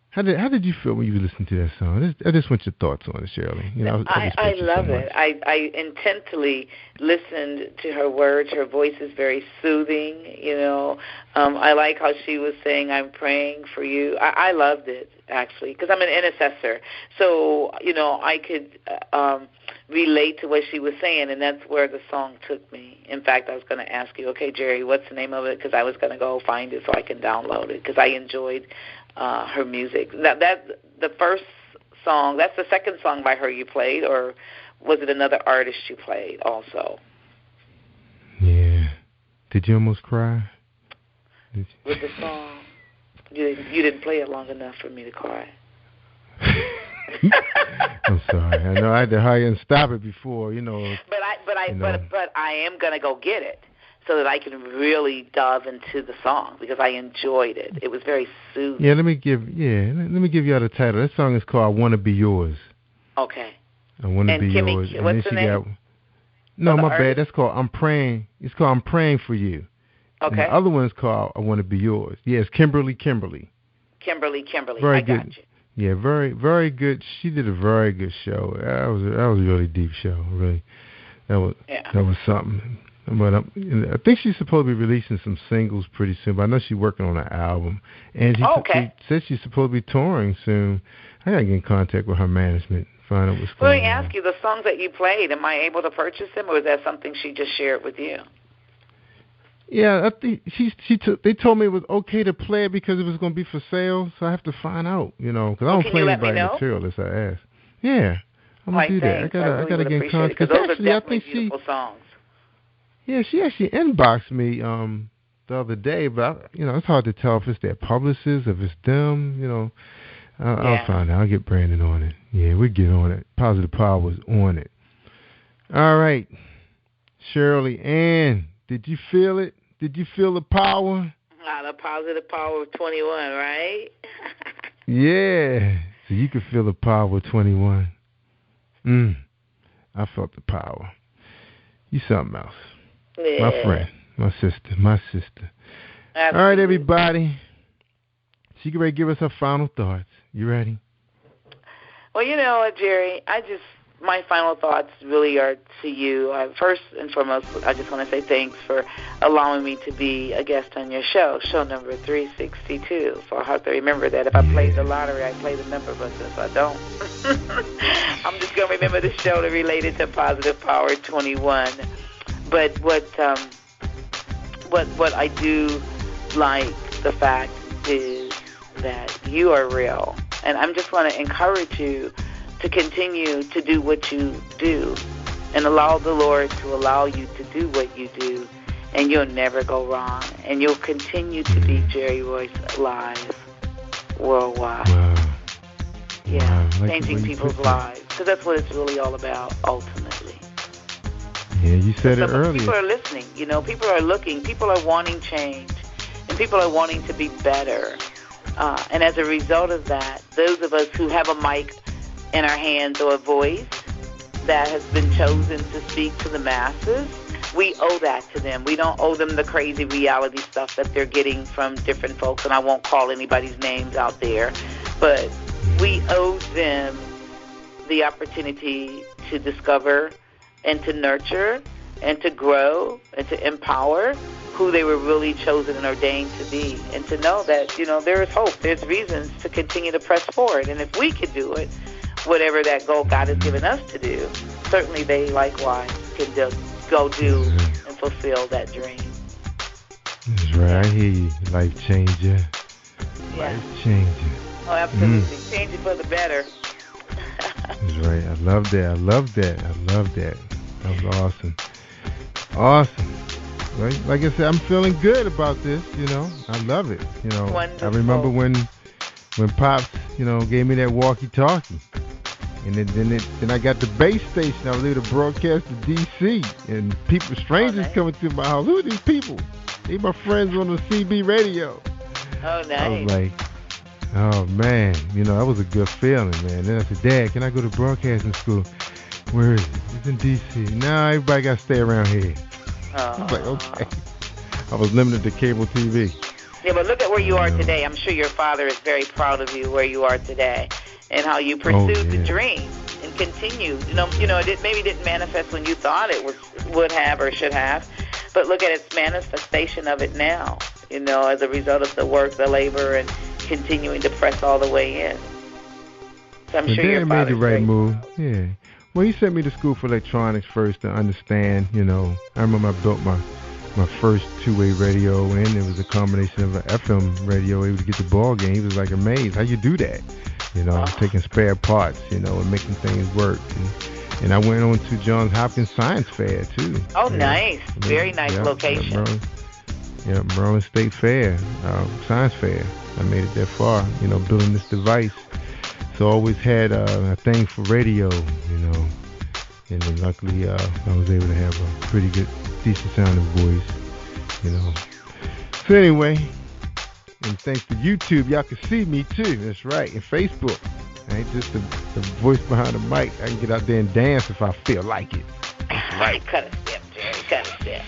Speaker 19: how did you feel when you listened to that song? I just want your thoughts on it, Shirley.
Speaker 4: I love it. I intently listened to her words. Her voice is very soothing. I like how she was saying, "I'm praying for you." I loved it actually because I'm an intercessor, so I could relate to what she was saying, and that's where the song took me. In fact, I was going to ask you, okay, Jerry, what's the name of it? Because I was going to go find it so I can download it because I enjoyed her music. Now, that's the first song. That's the second song by her you played, or was it another artist you played also?
Speaker 19: Yeah. Did you almost cry?
Speaker 4: With the song, you didn't play it long enough for me to cry.
Speaker 19: I'm sorry. I know I had to hurry and stop it before,
Speaker 4: But I am gonna go get it so that I can really dive into the song because I enjoyed it. It was very soothing.
Speaker 19: Yeah, let me give you the title. That song is called "I Want to Be Yours."
Speaker 4: Okay.
Speaker 19: I want to be
Speaker 4: Kimmy,
Speaker 19: yours. And
Speaker 4: what's the name?
Speaker 19: No, my bad. That's called "I'm Praying." It's called "I'm Praying for You."
Speaker 4: Okay.
Speaker 19: And the other one is called "I Want to Be Yours." Yes, Kimberly.
Speaker 4: Kimberly.
Speaker 19: Very
Speaker 4: I
Speaker 19: good.
Speaker 4: got you.
Speaker 19: Yeah, very, very good. She did a very good show. That was a really deep show. Really, that was something. But I think she's supposed to be releasing some singles pretty soon. But I know she's working on an album, and she said she's supposed to be touring soon. I gotta get in contact with her management, find out what's going on.
Speaker 4: Let me ask you: the songs that you played, am I able to purchase them, or is that something she just shared with you?
Speaker 19: Yeah, I think they told me it was okay to play it because it was going to be for sale, so I have to find out, because I don't play anybody material as I ask. Yeah, I'm going to do that. I gotta get in contact.
Speaker 4: Because those are definitely beautiful songs.
Speaker 19: Yeah, she actually inboxed me the other day, but it's hard to tell if it's their publicist, if it's them. I'll find out. I'll get Brandon on it. Yeah, we'll get on it. Positive Power was on it. All right, Shirley-Ann. Did you feel it? Did you feel the power?
Speaker 4: The positive power of 21, right?
Speaker 19: Yeah. So you could feel the power of 21. I felt the power. You something else.
Speaker 4: Yeah.
Speaker 19: My friend. My sister.
Speaker 4: Absolutely.
Speaker 19: All right, everybody. She can ready to give us her final thoughts. You ready?
Speaker 4: Well, Jerry, my final thoughts really are to you. First and foremost, I just want to say thanks for allowing me to be a guest on your show number 362. So I have to remember that if I play the lottery, I play the number, but since I don't, I'm just going to remember the show to relate it to Positive Power 21. But what I do like the fact is that you are real, and I just want to encourage you to continue to do what you do and allow the Lord to allow you to do what you do, and you'll never go wrong, and you'll continue to be Jerry Royce Live worldwide.
Speaker 19: Wow.
Speaker 4: Yeah, changing people's lives, because that's what it's really all about ultimately.
Speaker 19: Yeah, you said it earlier.
Speaker 4: People are listening, people are looking, people are wanting change, and people are wanting to be better. And as a result of that, those of us who have a mic in our hands or a voice that has been chosen to speak to the masses, we owe that to them. We don't owe them the crazy reality stuff that they're getting from different folks, and I won't call anybody's names out there, but we owe them the opportunity to discover and to nurture and to grow and to empower who they were really chosen and ordained to be, and to know that, you know, there is hope. There's reasons to continue to press forward. And if we could do it, whatever that goal God has given us to do, certainly they likewise can go do and fulfill that dream.
Speaker 19: That's right. I hear you. Life changer.
Speaker 4: Yeah.
Speaker 19: Life changer.
Speaker 4: Oh, absolutely. Change it for the better.
Speaker 19: That's right. I love that. I love that. I love that. That was awesome. Awesome. Like I said, I'm feeling good about this, you know. I love it, you know.
Speaker 4: Wonderful.
Speaker 19: I remember when Pops, you know, gave me that walkie-talkie. And then I got the base station. I was able to broadcast to D.C. And strangers coming to my house. Who are these people? They my friends on the CB radio.
Speaker 4: Oh, nice.
Speaker 19: I was like, oh, man. You know, that was a good feeling, man. Then I said, Dad, can I go to broadcasting school? Where is it? It's in D.C. Nah, everybody got to stay around here. I was like, okay. I was limited to cable TV.
Speaker 4: Yeah, but look at where you are today. I'm sure your father is very proud of you where you are today and how you pursued the dream and continued. You know, it maybe didn't manifest when you thought it would have or should have, but look at its manifestation of it now, you know, as a result of the work, the labor, and continuing to press all the way in. So I'm sure your father
Speaker 19: made the right move. Yeah. Well, he sent me to school for electronics first to understand, you know. I remember I built my first two-way radio, and it was a combination of an FM radio able to get the ball game. He was like amazed. How you do that? You know, taking spare parts, you know, and making things work. And I went on to Johns Hopkins Science Fair, too.
Speaker 4: Oh, nice. Very nice location.
Speaker 19: Maryland State Fair, Science Fair. I made it that far, you know, building this device. So I always had a thing for radio, you know, and then luckily I was able to have a pretty good, decent sounding voice, you know. So anyway, and thanks to YouTube, y'all can see me too. That's right, and Facebook. I ain't just the voice behind the mic. I can get out there and dance if I feel like it. That's right.
Speaker 4: Cut a step, Jerry. Cut a step.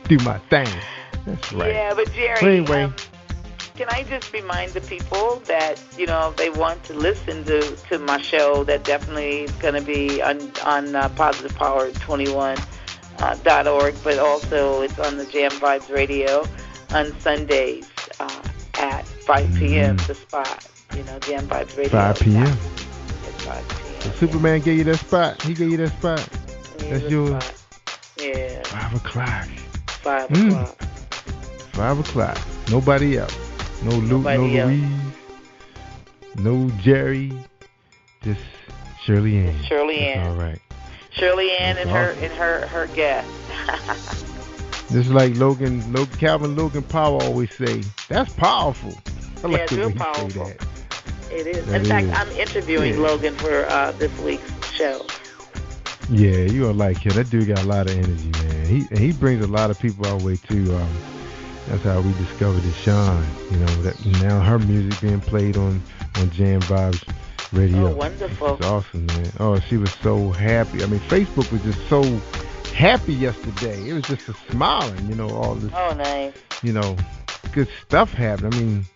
Speaker 19: Do my thing. That's right.
Speaker 4: Yeah, but Jerry.
Speaker 19: So anyway.
Speaker 4: Can I just remind the people that, you know, if they want to listen to my show, that definitely is going to be on positivepower21.org, but also it's on the Jam Vibes Radio on Sundays at 5 p.m. The spot, you know, Jam Vibes Radio.
Speaker 19: 5 p.m.
Speaker 4: At 5 p.m.
Speaker 19: So Superman gave you that spot. He gave you that spot. That's yours.
Speaker 4: Spot. Yeah.
Speaker 19: 5 o'clock.
Speaker 4: 5 o'clock.
Speaker 19: 5 o'clock. Nobody else. No Luke, no Louise, no Jerry, just Shirley-Ann.
Speaker 4: Shirley-Ann.
Speaker 19: All right.
Speaker 4: Shirley-Ann and her guest.
Speaker 19: Just like Calvin Logan Powell always say, that's powerful. I like
Speaker 4: it's real powerful.
Speaker 19: Say that.
Speaker 4: It is. In fact, I'm interviewing Logan for this week's show.
Speaker 19: Yeah, you gonna like him. That dude got a lot of energy, man. He brings a lot of people our way too. That's how we discovered Deshawn. You know, that now her music being played on Jam Vibes Radio.
Speaker 4: Oh, wonderful.
Speaker 19: It's awesome, man. Oh, she was so happy. I mean, Facebook was just so happy yesterday. It was just a smiling, you know, all this.
Speaker 4: Oh, nice.
Speaker 19: You know, good stuff happened. I mean,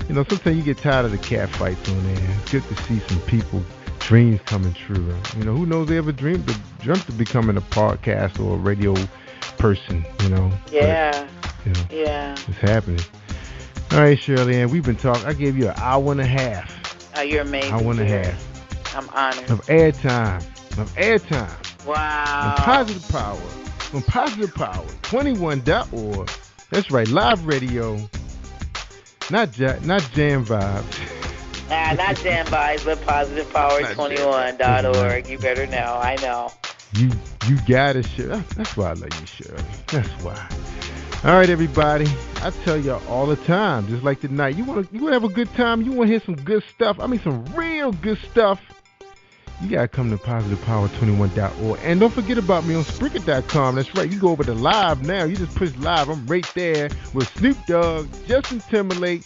Speaker 19: you know, sometimes you get tired of the cat fights on there. It's good to see some people, dreams coming true. You know, who knows they ever dreamt of becoming a podcast or a radio person, you know.
Speaker 4: Yeah.
Speaker 19: But, you know,
Speaker 4: yeah.
Speaker 19: It's happening. All right, Shirley-Ann, we've been talking. I gave you an hour and a half.
Speaker 4: Oh, you're amazing.
Speaker 19: Hour and a half.
Speaker 4: I'm honored.
Speaker 19: Of airtime.
Speaker 4: Wow.
Speaker 19: On Positive Power. On Positive Power. 21.org. That's right, live radio. Not Jam Vibes.
Speaker 4: Not Jam Vibes, but positivepower21.org. You better know. I know.
Speaker 19: You got it, Shirley. That's why I love you, Shirley. That's why. All right, everybody. I tell y'all all the time, just like tonight, you want to have a good time, you want to hear some good stuff, I mean some real good stuff, you got to come to positivepower21.org. And don't forget about me on Spreaker.com. That's right. You go over to live now. You just push live. I'm right there with Snoop Dogg, Justin Timberlake,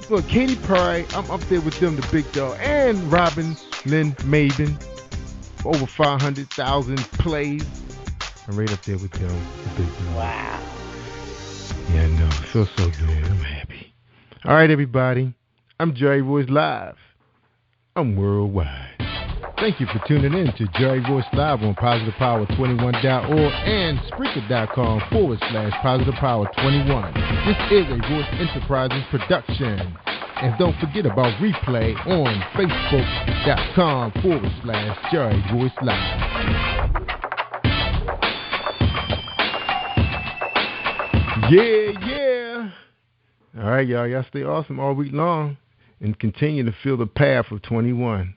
Speaker 19: look, Katy Perry, I'm up there with them, the big dog, and Robin Lynn Maben, over 500,000 plays. I'm right up there with them, the big dog.
Speaker 4: Wow.
Speaker 19: Yeah, I know. It feels so good. I'm happy. All right, everybody. I'm Jerry Royce Live. I'm worldwide. Thank you for tuning in to Jerry Royce Live on PositivePower21.org and Spreaker.com/PositivePower21. This is a Royce Enterprises production. And don't forget about replay on Facebook.com/Jerry Royce Live. Yeah. All right, y'all. Y'all stay awesome all week long and continue to feel the path of 21.